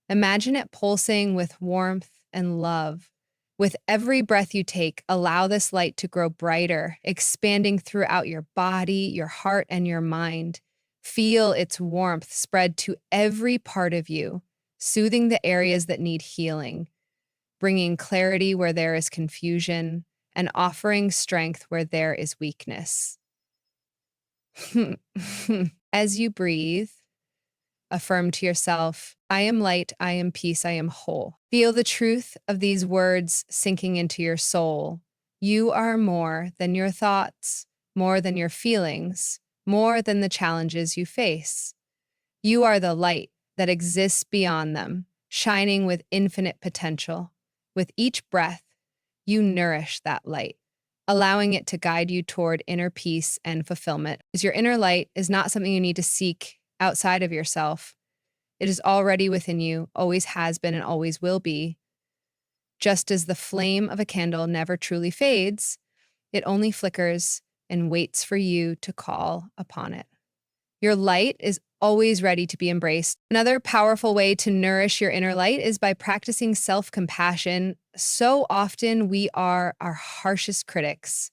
Imagine it pulsing with warmth and love. With every breath you take, allow this light to grow brighter, expanding throughout your body, your heart, and your mind. Feel its warmth spread to every part of you, soothing the areas that need healing, bringing clarity where there is confusion, and offering strength where there is weakness. As you breathe, affirm to yourself, I am light, I am peace, I am whole. Feel the truth of these words sinking into your soul. You are more than your thoughts, more than your feelings, more than the challenges you face. You are the light that exists beyond them, shining with infinite potential. With each breath, you nourish that light, allowing it to guide you toward inner peace and fulfillment. Because your inner light is not something you need to seek outside of yourself. It is already within you, always has been, and always will be. Just as the flame of a candle never truly fades, it only flickers and waits for you to call upon it. Your light is always ready to be embraced. Another powerful way to nourish your inner light is by practicing self-compassion. So often we are our harshest critics.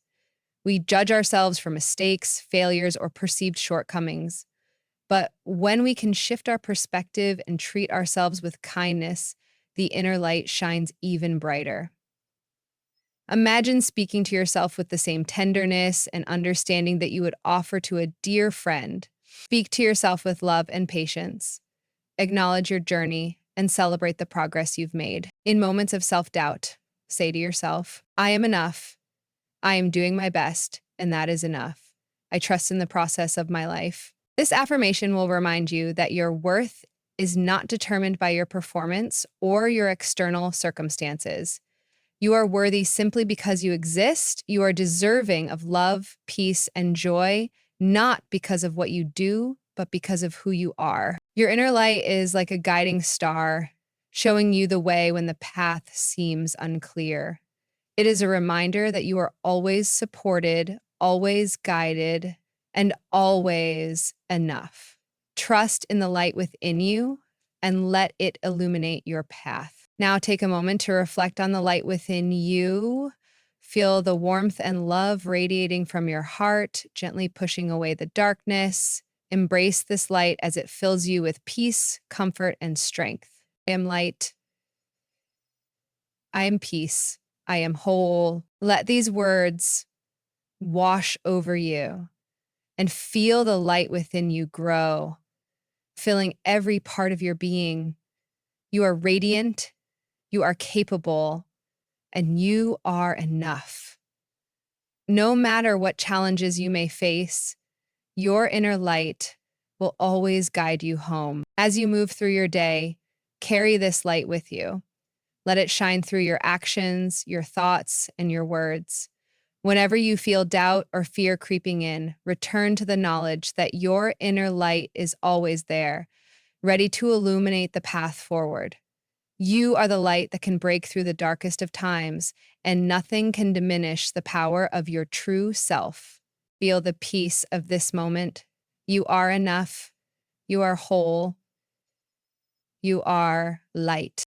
We judge ourselves for mistakes, failures, or perceived shortcomings. But when we can shift our perspective and treat ourselves with kindness, the inner light shines even brighter. Imagine speaking to yourself with the same tenderness and understanding that you would offer to a dear friend. Speak to yourself with love and patience. Acknowledge your journey and celebrate the progress you've made. In moments of self-doubt, say to yourself, I am enough. I am doing my best, and that is enough. I trust in the process of my life. This affirmation will remind you that your worth is not determined by your performance or your external circumstances. You are worthy simply because you exist. You are deserving of love, peace, and joy, not because of what you do, but because of who you are. Your inner light is like a guiding star, showing you the way when the path seems unclear. It is a reminder that you are always supported, always guided, and always enough. Trust in the light within you and let it illuminate your path. Now take a moment to reflect on the light within you. Feel the warmth and love radiating from your heart, gently pushing away the darkness. Embrace this light as it fills you with peace, comfort, and strength. I am light. I am peace. I am whole. Let these words wash over you and feel the light within you grow, filling every part of your being. You are radiant, You are capable, and you are enough. No matter what challenges you may face, your inner light will always guide you home. As you move through your day, carry this light with you. Let it shine through your actions, your thoughts, and your words. Whenever you feel doubt or fear creeping in, return to the knowledge that your inner light is always there, ready to illuminate the path forward. You are the light that can break through the darkest of times, and nothing can diminish the power of your true self. Feel the peace of this moment. You are enough. You are whole. You are light.